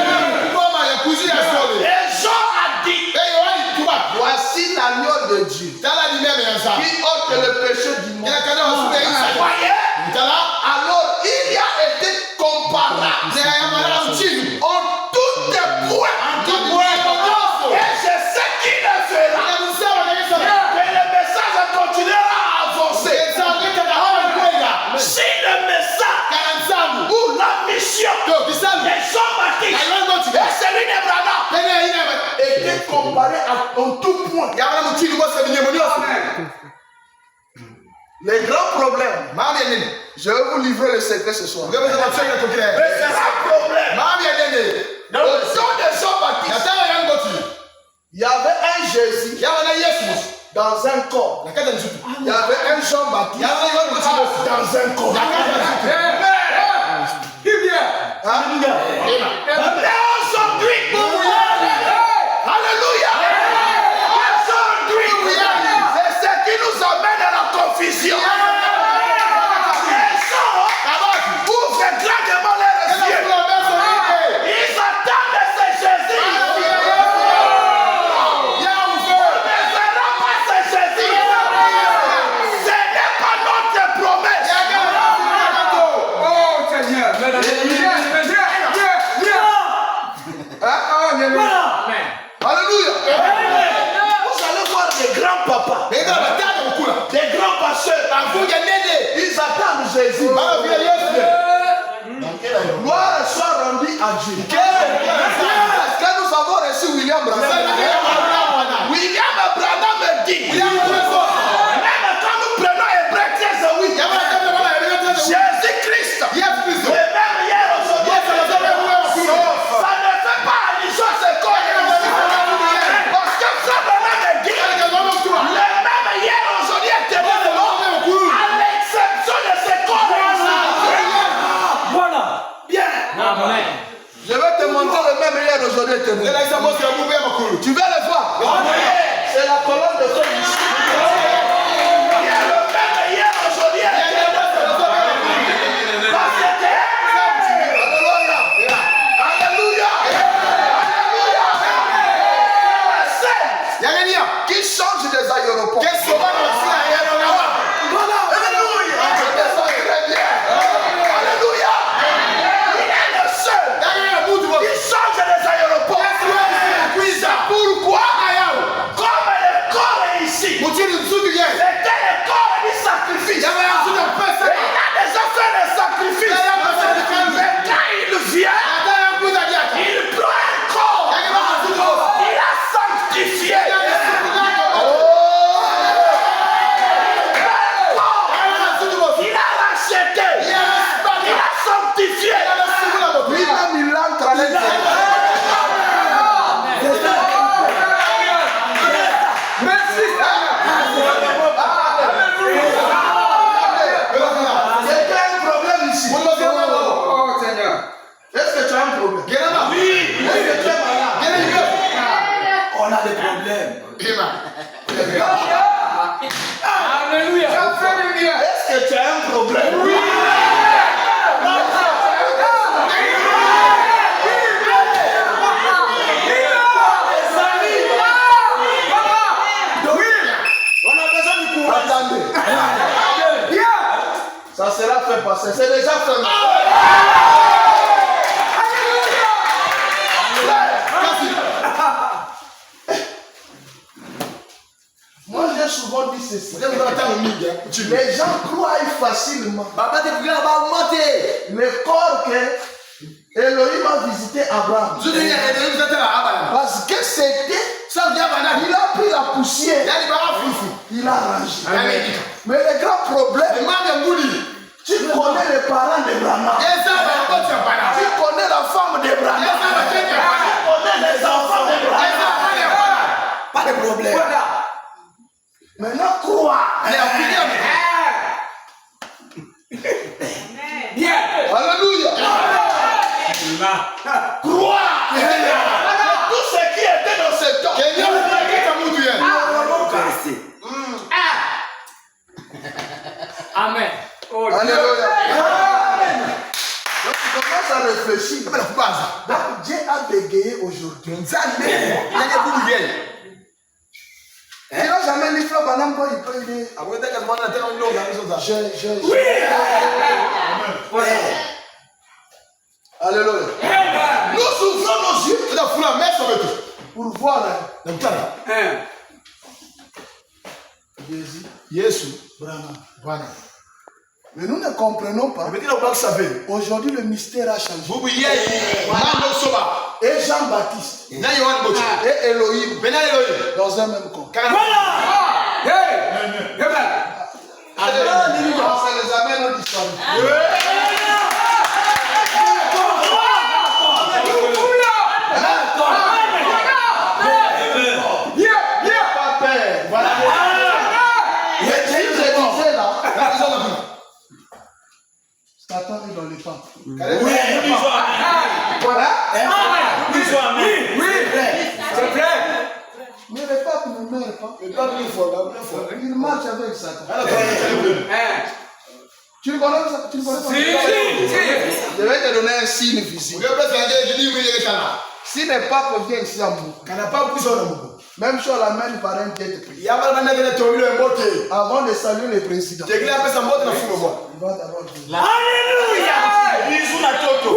Et Jean a dit, voici l'agneau de Dieu qui ôte le péché du monde. Voyez, alors il y a été comparable en tout point. Et c'est ce qui le fera. Que le message continuera à avancer. Si le message ou la mission de Jean-Baptiste et celui de Branham était comparé en tout point. Les grands problèmes, je vais vous livrer le secret ce soir. Le grand problème, au temps de Jean-Baptiste, il y avait un Jésus dans un corps. Il y avait un Jean-Baptiste dans un corps. Alléluia. Mais aujourd'hui, alléluia. Aujourd'hui, c'est ce qui nous amène à la confusion. Les gens ouvrent grandement leurs yeux. Ils attendent de ce Jésus. On ne verra pas ce Jésus. Ce n'est pas notre promesse. Oh Seigneur. Alléluia. Vous allez voir des grands papas, des grands pasteurs. Ils attendent Jésus. Gloire soit rendue à Dieu. Est-ce que nous avons reçu William Branham? William Branham me dit, même quand nous prenons Hébreu 13, Jésus-Christ, le même hier, aujourd'hui, ça ne fait pas allusion à ce corps. Parce que Frère Branham me dit, le même hier, aujourd'hui, éternellement, à l'exception de ce corps. Voilà. Bien. Amen. Je vais te montrer le même hier, aujourd'hui, éternellement. Tu vas le voir. C'est la colonne de feu ici. Il y a le même hier, aujourd'hui, éternellement. Parce que Alléluia. Alléluia. Alléluia. Qui change des aéroports. Pourquoi? Comme le corps est ici, c'était le corps du sacrifice. Il a déjà fait le sacrifice. Mais quand il vient, il prend un corps. Il a sanctifié. Il a racheté. Il a sanctifié. Lui-même, il entre à l'intérieur. Est-ce que tu as un problème? Oui. Est-ce que tu es malade? On a des problèmes. Alléluia. Est-ce que tu as un problème? Oui. On a besoin du courage. Attendez. Ça sera fait passer. C'est déjà fait. Moi j'ai souvent dit ceci. Les gens croient facilement le corps que Elohim a visité Abraham. Parce que c'était, il a pris la poussière, il a rangé. Mais le grand problème, tu connais les parents d'Abraham, tu connais la femme d'Abraham, tu connais les enfants d'Abraham. Pas de problème. Maintenant, crois. Alléluia. Crois. Tout ce qui était dans ce temps. Amen. Alléluia. Donc tu commences à réfléchir. Donc Dieu a bégayé aujourd'hui. Il n'a jamais dit Frère Branham quand il peut aider. Alléluia. Nous ouvrons nos yeux pour voir Jésus, Branham. Mais nous ne comprenons pas. Aujourd'hui, le mystère a changé. Et Jean-Baptiste et Elohim dans un même corps. Ça les amène au disparu. Satan est dans les femmes. Il marche avec Satan. Tu le connais ça? Tu le connais ça? Je vais te donner un signe visible. S'il n'est pas pour venir ici à Moukou, même chose la main par un tête pris. Avant de saluer le président, il va d'abord dire. Alléluia. Oui.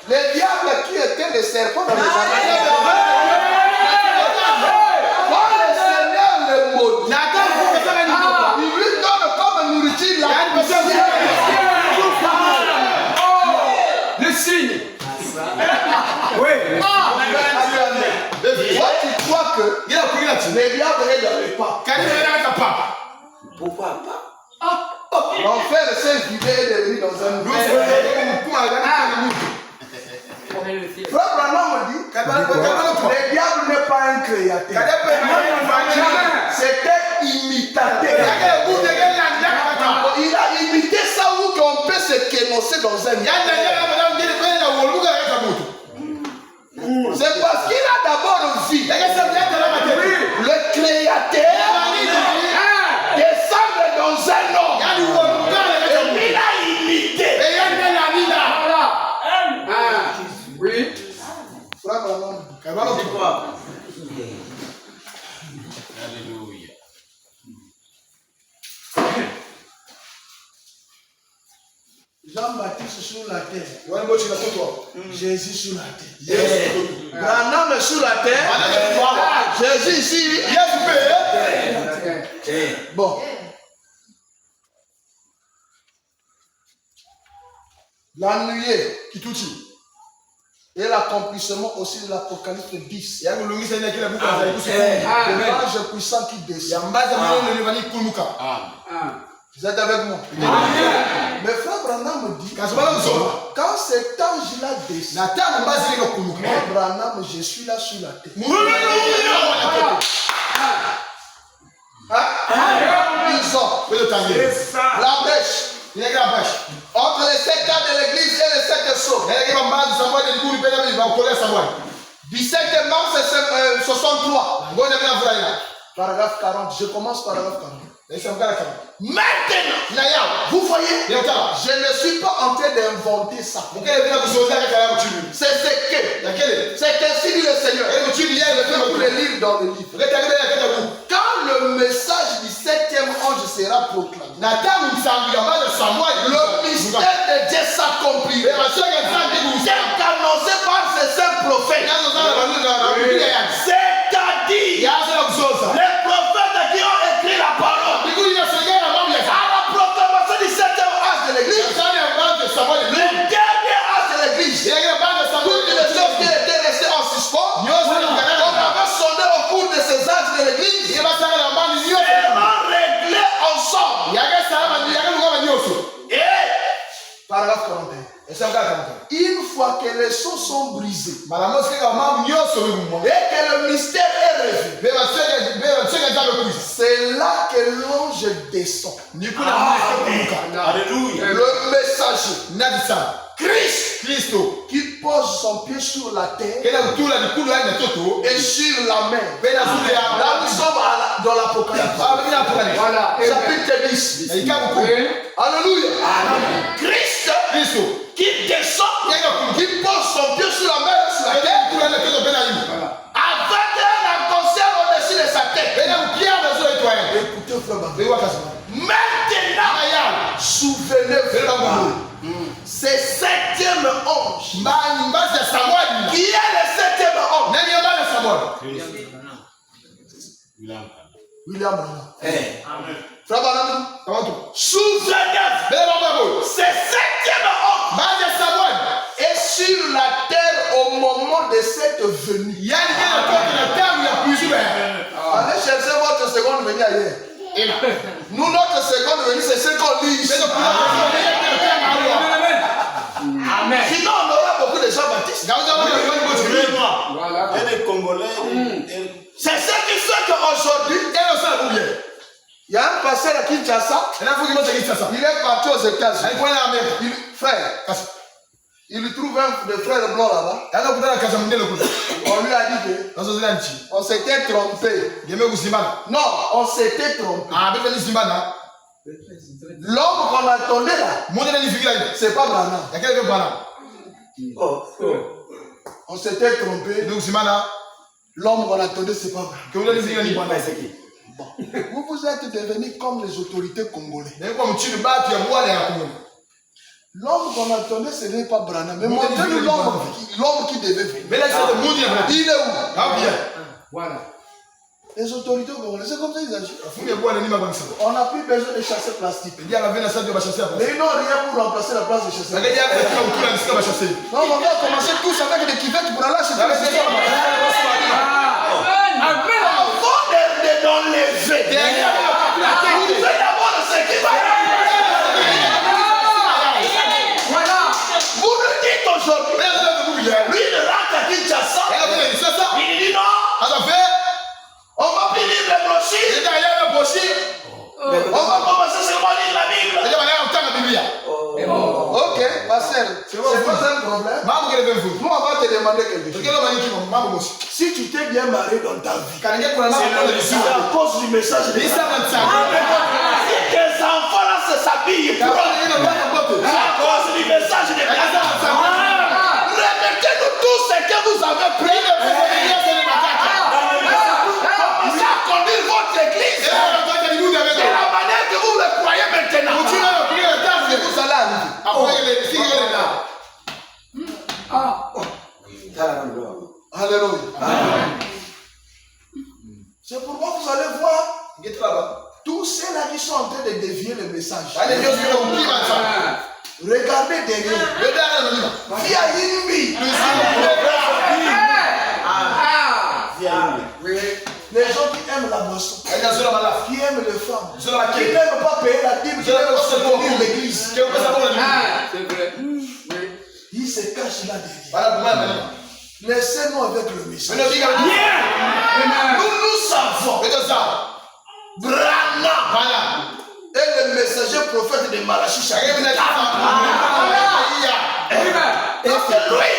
Le diable qui était le serpent dans les jardins. Quand le Seigneur le maudit, il lui donne comme nourriture la poussière. Le signe. Oui. Toi, tu crois que le diable est dans le pas. Pourquoi pas? L'enfer s'est vidé et est devenu dans un Frère Branham dit le diable n'est pas un créateur. C'était imitateur. Il a imité ça où qu'on peut se quénoncer dans un c'est parce qu'il a d'abord vu le créateur descendre dans un homme. Et il a imité. Oui. Frère Branham dit Alléluia. Jean-Baptiste sur la terre. Jésus sur la terre. Branham sur la terre. Jésus ici. Bon. La nuée qui tout dit. Et l'accomplissement aussi de l'Apocalypse 10. Le ange puissant qui descend. Vous êtes avec moi? Mais frère Branham me dit, quand cet ange-là descend, moi Branham, je suis là sur la terre. Disons, la brèche entre les 7 ans de l'église et les 7 sceaux. 17 mars 63. Paragraphe 40. Je commence paragraphe 40. Maintenant, vous voyez, je ne suis pas en train d'inventer ça. C'est ce que. C'est ainsi dit le Seigneur. Vous le lire dans le livre. Quand le message du 7e ange sera proclamé, le mystère de Dieu s'accomplira. C'est annoncé par ces saints prophètes. C'est-à-dire les prophètes qui ont écrit la parole. À la proclamation du 7e âge de l'église, le dernier âge de l'église, toutes les choses qui étaient restées en suspens, on avait sonné au cours de ces âges de l'église, seront réglés ensemble. Et, paragraphe 41. Une fois que les sceaux sont brisés et que le mystère est révélé, c'est là que l'ange descend. Alléluia. Le messager, Christ, qui pose son pied sur la terre et sur la mer. Là, nous sommes dans l'Apocalypse. Voilà. Chapitre 10. Alléluia. Christ qui descend, qui pose son pied sur la mer et sur la terre, avec un concert au-dessus de sa tête. Écoutez, frère, maintenant, souvenez-vous, c'est 7e ange qui est le 7e ange. William Branham. Frère Branham, souvenez-vous, c'est 7e ange est sur la terre au moment de cette venue. Allez chercher votre seconde venue ailleurs. Nous, notre seconde venue, c'est ce qu'on lit. Amen. Sinon, on aura beaucoup de Jean-Baptiste. Il y a des Congolais. C'est ce qui fait qu'aujourd'hui, il y a un pasteur à Kinshasa. Il est parti aux États-Unis. Frère, Il trouve un des frères blancs là-bas. On lui a dit que on s'était trompé. Non, on s'était trompé. L'homme qu'on attendait là, c'est pas Branham. On s'était trompé. L'homme qu'on attendait, c'est pas Branham. Bon. Vous êtes devenus comme les autorités congolais. L'homme qu'on attendait, ce n'est pas Branham. Mais montrez-nous l'homme qui devait venir. Il est où? Voilà. Les autorités congolaises, c'est comme ça qu'ils agissent. On n'a plus besoin de chasser plastique. Mais ils n'ont rien pour remplacer la place de chasser. Non, on va commencer tous avec des kivettes pour aller acheter les histoires. Avant d'enlever, vous faites d'abord ce qui va. Voilà. Vous le dites aujourd'hui. Lui, il rentre à Kinshasa. Il dit non. On va finir les brochures. On va commencer seulement à lire la Bible. Ok, pasteur, c'est pas un problème. Nous, on va te demander quelque chose. Si tu t'es bien marié dans ta vie, c'est à cause du message de Dieu. Si tes enfants là se s'habillent, c'est à cause du message de Dieu. Remettez-nous tout ce que vous avez pris. Commencez à conduire votre église de la manière que vous le croyez maintenant. Vous allez arriver. Alléluia. C'est pourquoi vous allez voir tous ceux-là qui sont en train de dévier le message. Regardez derrière. Via Yimbi. Les gens qui aiment la boisson, qui aiment les femmes, qui n'aiment pas payer la dîme, qui n'aiment pas soutenir l'église. C'est vrai. Ils se cachent là derrière. Laissez-nous avec le message. Nous savons. Branham est le messager prophète de Malachi chapitre 4. Et c'est lui.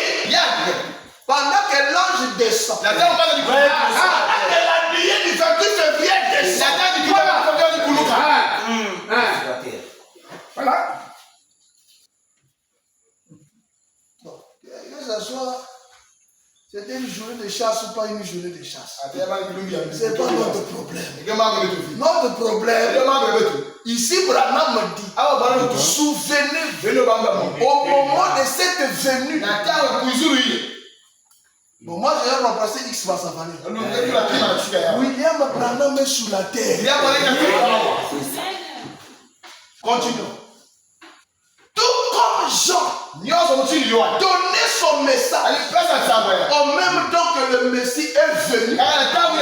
Pendant que l'ange descend, pendant que la nuit du 28 février descend, voilà. Bon, que ce soit, c'était une journée de chasse ou pas une journée de chasse. C'est pas notre problème. Notre problème, ici, Branham me dit, souvenez-vous, au moment de cette venue, bon, moi je vais remplacer X va s'avaler. William Branham est sous la terre. Continuons. Tout comme Jean donner son message en même temps que le Messie est venu à l'époque.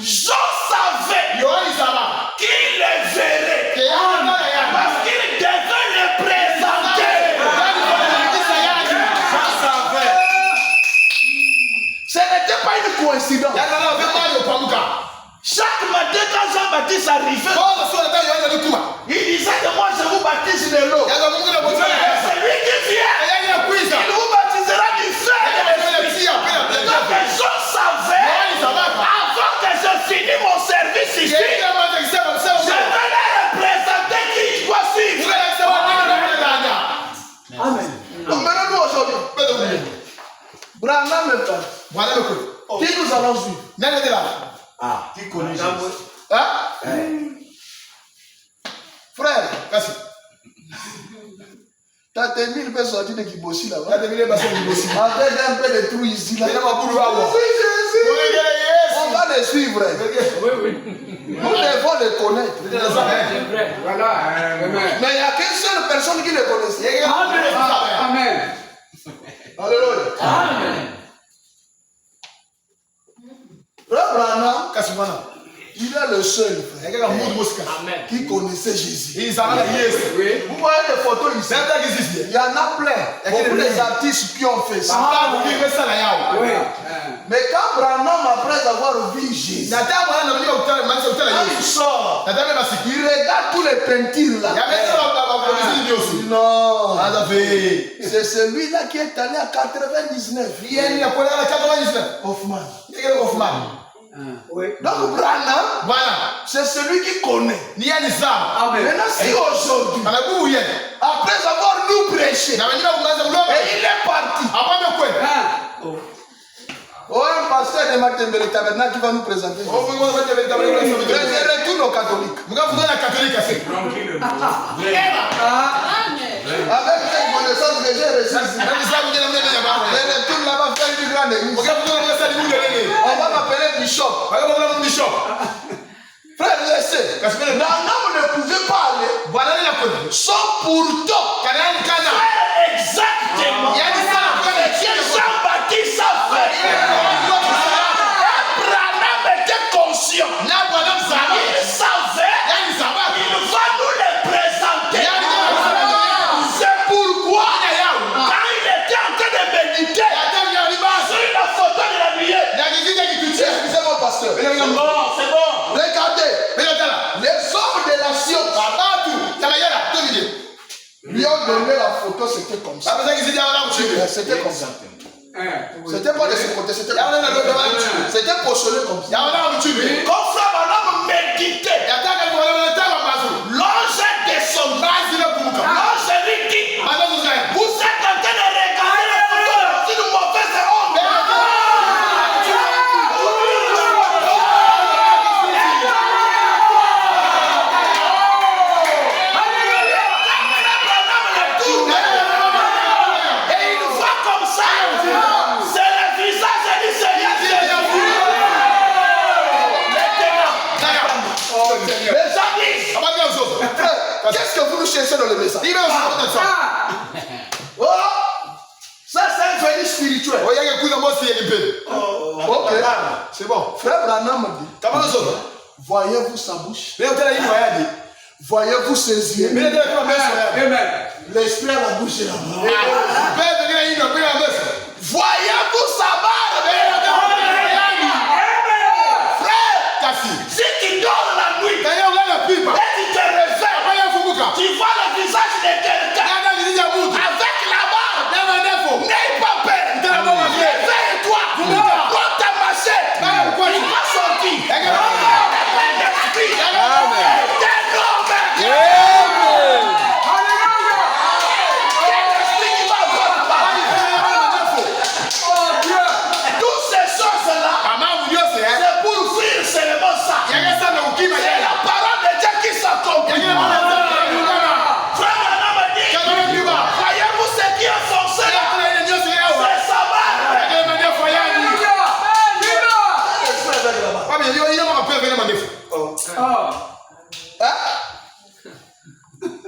Jean savait qu'il le verrait parce qu'il devait le présenter. Ce n'était pas une coïncidence. Chaque matin quand Jean-Baptiste arrivait, il disait que moi je vous baptise de l'eau. C'est lui qui vient. Il vous baptisera du feu et de l'esprit. Donc Jean savait, avant que je finisse mon service ici, je vais les représenter qui doit suivre. Amen. Donc maintenant nous aujourd'hui, Branham est parti. Qui nous allons suivre? Qui connaît Jésus? Frère, t'as terminé le sorti de Kibossi là-bas. Avec un peu de trou ici là. On va les suivre. Nous devons les connaître. Voilà. Mais il n'y a qu'une seule personne qui les connaissait. Amen. Alléluia. Amen. Branham, il est le seul frère qui connaissait Jésus. Vous voyez les photos ici. Il y en a plein. Beaucoup des artistes qui ont fait ça. Mais quand Branham, après avoir vu Jésus, il sort, il regarde tous les peintures là. Non, c'est celui-là qui est allé à 99. Hoffman. Donc Branham, c'est celui qui connaît. Maintenant, si aujourd'hui, après avoir nous prêché, et il est parti. Oh, un pasteur de Matembele Tabernacle qui va nous présenter. Je retourne au catholique. Avec cette connaissance que j'ai reçue, je retourne là-bas faire du grand église. On va m'appeler Bishop. Frère, laissez. Branham ne pouvait pas aller. Sans pourtant faire exactement. Jean-Baptiste a fait. Branham était conscient. Il savait. Il va nous les présenter. C'est pourquoi, quand il était en train de méditer sur la photo de la nuée, excusez-moi, pasteur. C'est bon. Regardez. Les hommes de la science lui ont donné la photo, c'était comme ça. C'était comme ça. C'était pas de ce côté, c'était pocheté comme ça. Comme ça, madame méditait. L'ange descend. L'ange lui dit, vous êtes en train de regarder la photo d'une mauvaise homme. Qu'est-ce que vous nous cherchez dans le message? Oh, ça c'est un verset spirituel. Ok, c'est bon. Frère Branham dit, voyez-vous sa bouche? Voyez-vous ses yeux? L'esprit à la bouche et la main. Voyez-vous sa barbe? Frère, si tu dors la nuit et tu te réveilles, tu vois le visage de quelqu'un avec la barbe. N'aie pas peur. Réveille-toi. Prends ta machette. Il va sortir. Toutes ces choses-là, c'est pour vivre seulement ça. C'est la parole de Dieu qui s'accomplit. Voyez-vous ce qui est forcé là? C'est sa barbe.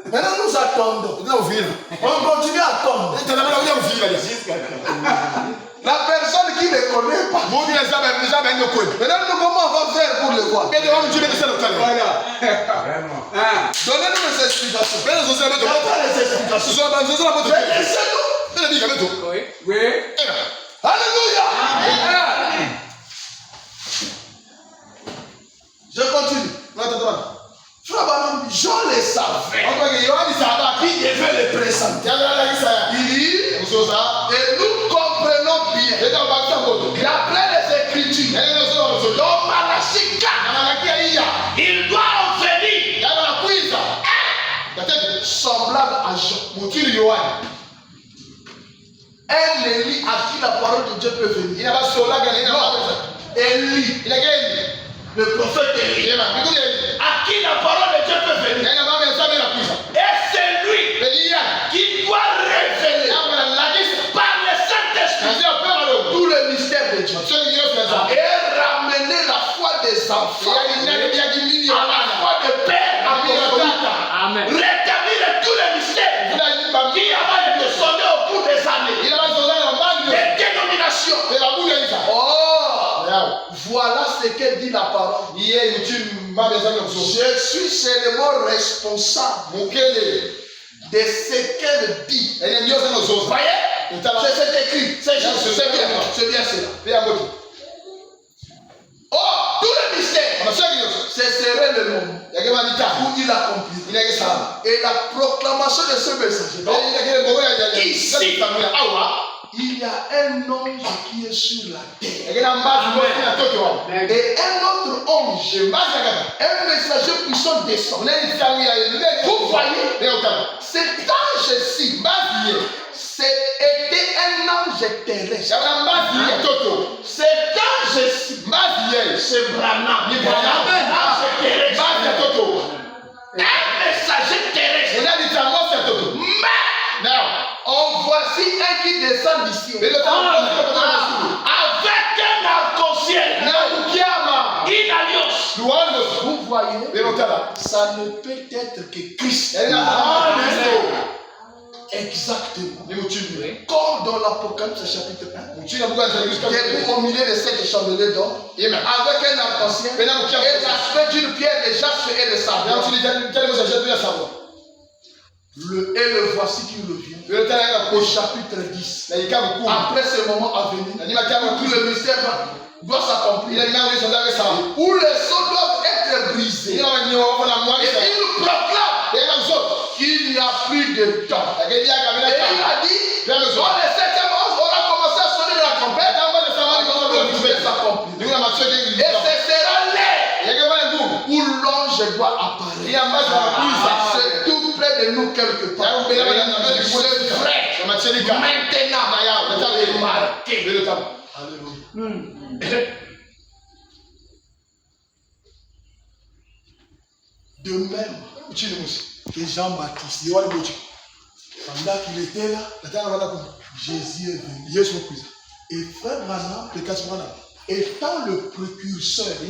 Maintenant nous attendons. On continue à attendre. La personne qui ne connaît pas. Maintenant comment on va faire pour le voir? Donnez-nous les explications. Oui. Alléluia. Je continue. Frère Branham, Jean le savait. Qui devait le présenter. Il dit, et nous comprenons bien. D'après les Écritures, dans Malachie 4, il doit en venir semblable à Jean. Un Élie à qui la parole de Dieu peut venir. Élie, le prophète Élie, à qui la parole de Dieu peut venir. Et c'est lui qui doit révéler par le Saint-Esprit tout le mystère de Dieu et ramener la foi des enfants à la foi de père à Amen. Rétablir tous les mystères qui avaient été sonnés au cours des années. Les dénominations. Voilà ce que dit la parole. Je suis seulement responsable de ce qu'elle dit. Voyez, C'est écrit. C'est juste. C'est bien. C'est bien cela. Oh, tout le mystère. Ce serait le moment où il accomplira. Et la proclamation de ce message. Ici, il y a un ange qui est sur la terre. Et un autre ange, un messager puissant descend. Vous voyez, cet ange-ci, c'était un ange terrestre. Cet ange-ci, c'est Branham. Un ange terrestre. Un messager terrestre. Mais on voici un qui descend d'ici. Avec un arc-en-ciel. Une alliance. Vous voyez, ça ne peut être que Christ. Exactement. Comme dans l'Apocalypse chapitre 1. Depuis au milieu de cette chandeliers d'or, avec un arc-en-ciel, et l'aspect d'une pierre de jaspe et de sable. Et le voici qui revient au chapitre 10. Après ce moment à venir, tout le mystère doit s'accomplir. Où les sceaux doivent être brisés. Et il proclame qu'il n'y a plus de temps. Et il a dit, quand le septième ange aura commencé à sonner dans la trompette, tout va s'accomplir. Et ce sera l'heure où l'ange doit apparaître. C'est tout près de nous quelque part. C'est vrai. Maintenant, remarquez. De même que Jean-Baptiste, pendant qu'il était là, Jésus est venu. Et frère Branham, étant le précurseur de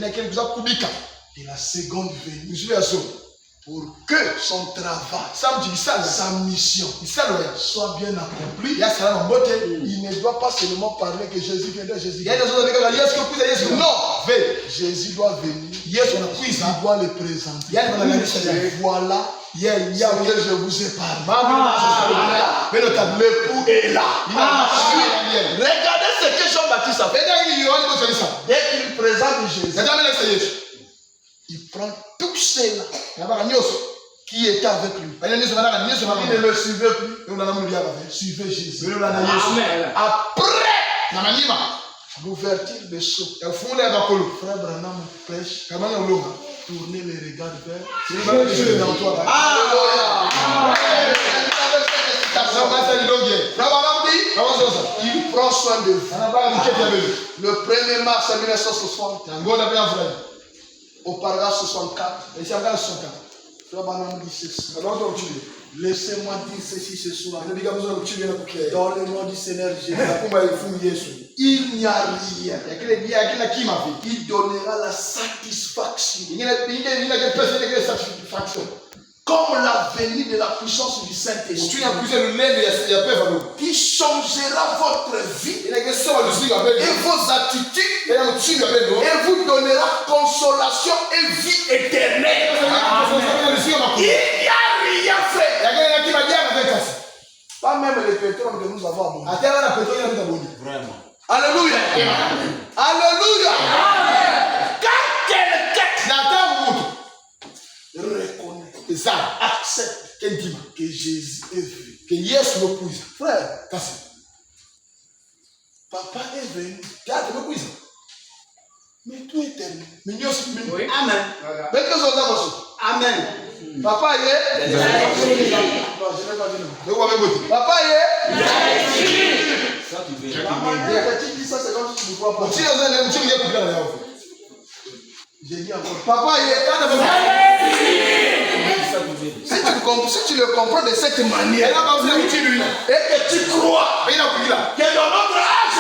la seconde venue, pour que son travail, sa mission soit bien accomplie, il ne doit pas seulement parler que Jésus viendra, Jésus viendra. Non, Jésus doit venir, il doit le présenter. Et voilà, que je vous ai parlé. L'époux est là. Regardez ce que Jean-Baptiste a fait. Dès qu'il présente Jésus, il prend tout cela qui était avec lui. Il ne le suivait plus. Suivez Jésus. Après l'ouverture des sceaux, frère Branham prêche. Tournez les regards vers Jésus. Il prend soin de vous. Le 1er mars 1960, au paragraphe 64, Frère Branham dit ceci. Laissez-moi dire ceci ce soir. Dans le nom du Seigneur Jésus, il n'y a rien qui donnera la satisfaction comme la venue de la puissance du Saint-Esprit qui changera votre vie et vos attitudes et vous donnera consolation et vie éternelle. Il n'y a rien fait. Pas même le pétrole que nous avons abondé. Alléluia. Alléluia. Quand quelqu'un reconnaît, accepte que Jésus est venu, frère, papa est venu, mais tout est terminé. Oui. Amen. Amen. Papa est. Non, je n'ai pas dit. Papa est. Tu dis ça, c'est comme si tu ne crois pas. J'ai dit encore. Papa est. Si tu le comprends de cette manière, et que tu crois que dans notre âge,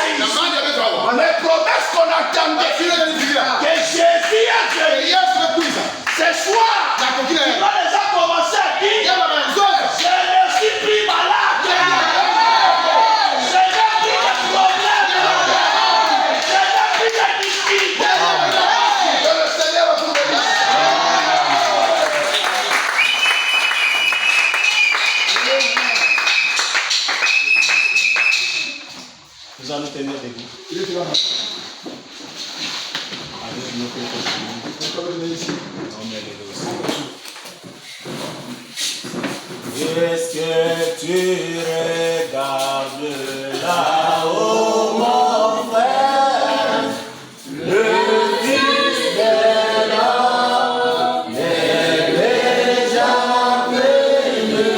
les promesses qu'on attendait, que Jésus est venu, ce soir, il va déjà commencer à dire, je ne suis plus malade, je n'ai plus de problème, je n'ai plus de difficultés. Que le Seigneur vous bénisse. vas nous tenir debout. Est-ce que tu regardes là-haut, mon frère, le Fils de l'homme est déjà venu,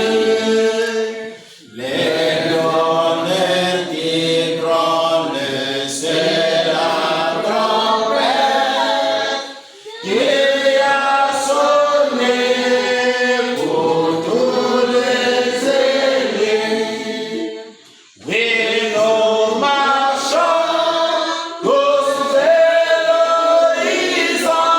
les donneurs qui trônent, c'est la trompette qui a sonné pour tous les ennemis. Oui, nous marchons tous vers l'horizon,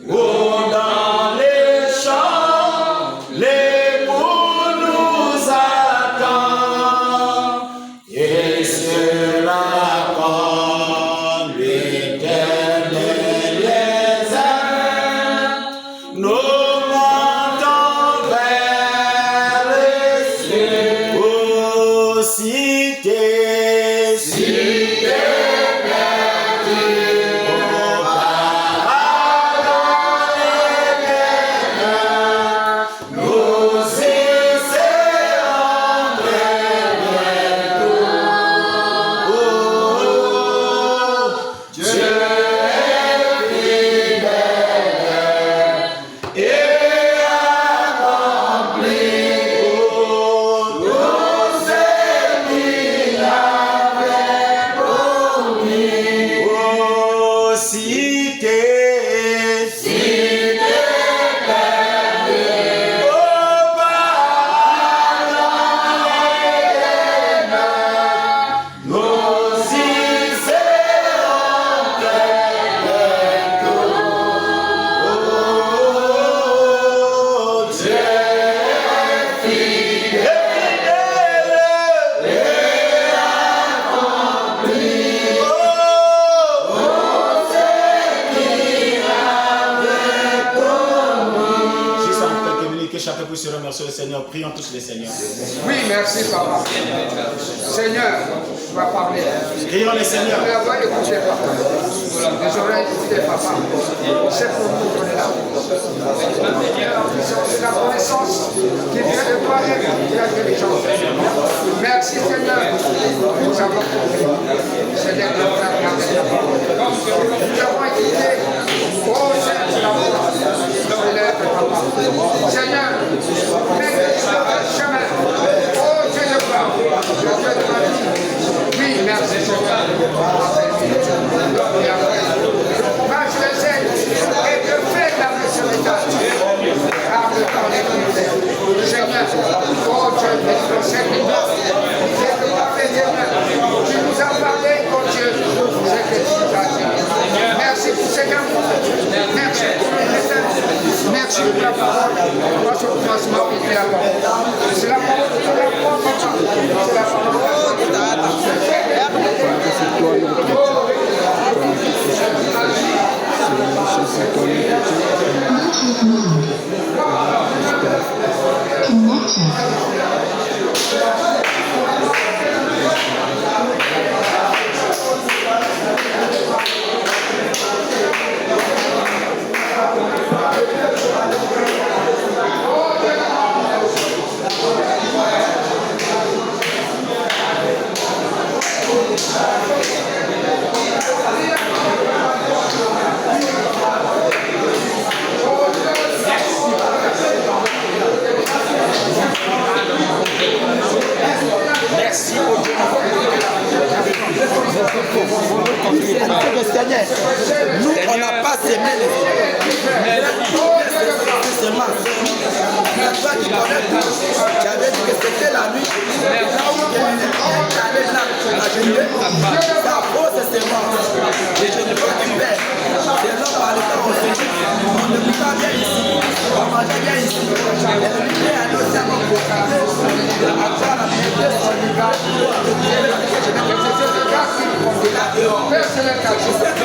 ou dans les champs, les poules nous attendent, et cela quand l'Éternel les aime, nous montons vers les cieux. Oh, cité, cité perdue, au paradis éternel, nous y serons très bientôt. Oh, Dieu est fidèle et accompli pour tous ceux qui l'avaient promis. Oh, cité, cité perdue, au paradis éternel, nous y serons très bientôt. Oh, Dieu est fidèle et accompli pour ceux qui l'avaient promis. Juste en quelques minutes, que chacun puisse remercier le Seigneur. Prions tous le Seigneur. Oui, merci, papa. Seigneur, tu vas parler. Prions le Seigneur. La voix écoutée, papa. Les oreilles écoutées, papa. C'est pour nous donner la c'est la connaissance qui vient de toi et l'intelligence. Merci, Seigneur. Nous avons compris. Seigneur, nous avons regardé ta parole. Nous avons écouté. Oh, Seigneur, la voix. Élève, papa. Seigneur, mets sur le chemin. Oh, Dieu de gloire. Je te demande. Oui, merci, Seigneur. Et après, marche les ailes et te fais la miséricorde. Car le temps est brisé. Seigneur, oh Dieu, notre Seigneur, c'est que ta éternel. Tu nous as parlé, oh Dieu, c'est que tu nous as dit. Merci pour ces amours. Merci pour les messages. Merci pour la parole. Moi, je commence ma vie de la parole. C'est la parole de la parole. C'est la parole de la Merci au Dieu. Seigneur, nous on n'a pas semé les semences. C'est toi qui connais tout. Tu avais dit que c'était la nuit. Là où il y a une année là, à Genève, ça pose ces semences. Et je ne peux plus faire. C'est là par le temps on se dit, on ne peut pas bien ici. On mange bien ici. Et le milieu à nos serments pour garder. À toi la vérité sur le gars. Merci.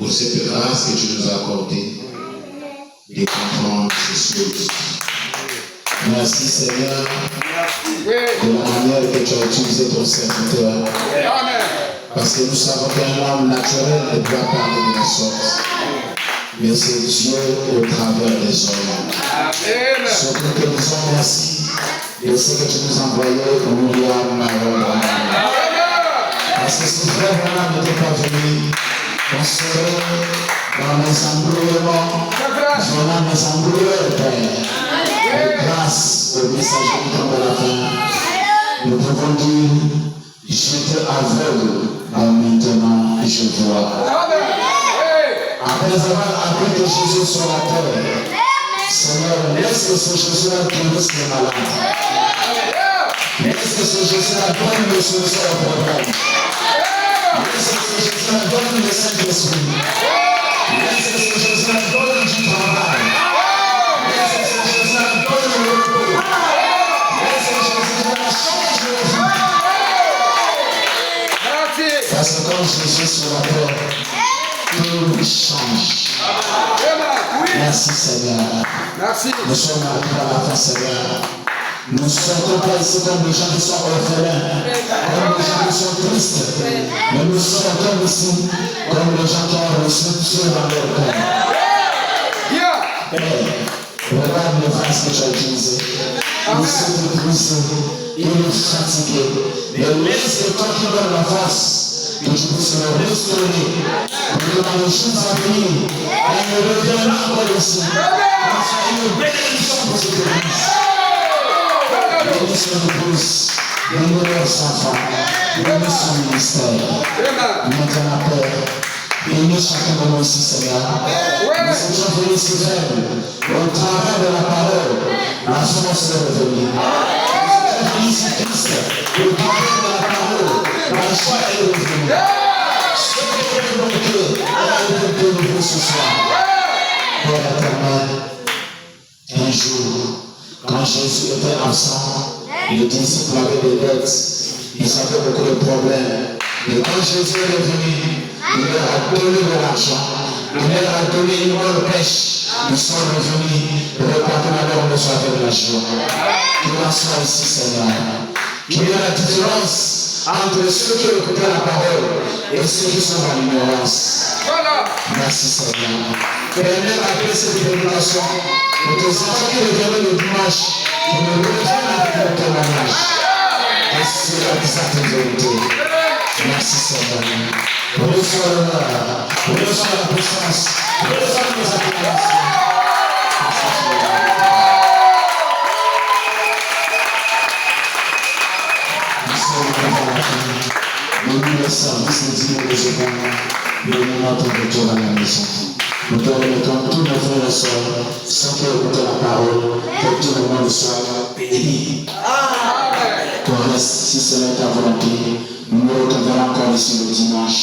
pour cette grâce que tu nous as accordée de comprendre ces choses. Merci Seigneur de la manière que tu as utilisé ton serviteur. Parce que nous savons qu'un homme naturel ne doit parler de la sorte. Mais c'est Dieu au travers des hommes. Surtout que nous sommes merci de ce que tu nous as envoyé au William Maron. Parce que si frère Branham n'était pas venu, on serait dans les embrouillements, dans les embrouillements, Père. Grâce au messager qui tombe à la fin, nous pouvons dire, j'étais aveugle, mais maintenant je vois. Après avoir appris que Jésus sur la terre, Seigneur, laisse que ce Jésus-là guérisse les malades. Laisse que ce Jésus-là donne le solution au problème. Laisse que ce Jésus-là donne le Saint-Esprit. Laisse que ce Jésus-là donne du travail. Laisse que ce Jésus-là donne le repos. Laisse que Jésus-là change le vie. Parce que quand Jésus sur la terre, tout change. Merci Seigneur. Nous sommes arrivés à la fin Seigneur. Nous ne sortons pas ici comme des gens qui sont orphelins, comme des gens qui sont tristes. Mais nous sortons ici comme des gens qui ont reçu Dieu dans leur cœur. Regarde les phrases que tu as utilisées. Nous sommes épuisés, il est fatigué. Mais laisse le temps qui donne la force. Que tu puisses le restaurer, pour que dans les jours à venir, elle ne revienne encore ici. Parce qu'il y a une bénédiction pour cette église. Bénis son épouse, bénis leurs enfants, bénis son ministère. Maintenant, Père, bénis chacun de nous ici, Seigneur. Nous sommes venus si faibles, au travers de la parole, la force est revenue. Nous sommes venus si tristes, au travers de la parole. La joie est revenue. Ce qui est bloqué a été délivré ce soir. Père éternel, un jour, quand Jésus était absent, les disciples avaient des dettes, ils avaient beaucoup de problèmes. Et quand Jésus est revenu, il leur a donné de l'argent, il leur a donné une bonne pêche. Ils sont revenus, repartant à leur maison avec la joie. Qu'il en soit ici, Seigneur. Qu'il y ait la différence entre ceux qui écoutent la parole et ceux qui sont dans l'ignorance. Merci Seigneur. Permets après cette prédication pour tes enfants qui reviennent le dimanche, qui me reviennent avec le témoignage. Et c'est la exacte vérité. Merci Seigneur. Reçois l'honneur, reçois la puissance, reçois nos acclamations. Bénis le service de Dieu de ce moment. Bénis notre retour à la maison. Nous te remettons tous nos frères et sœurs, sans qu'ils écoutent la parole, que tout le monde soit béni. Qu'on reste, si c'est ta volonté, nous nous retrouverons encore ici le dimanche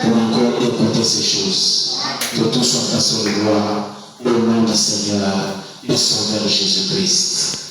pour encore écouter ces choses. Que tout soit fait sur le gloire, au nom du Seigneur et Sauveur Jésus-Christ.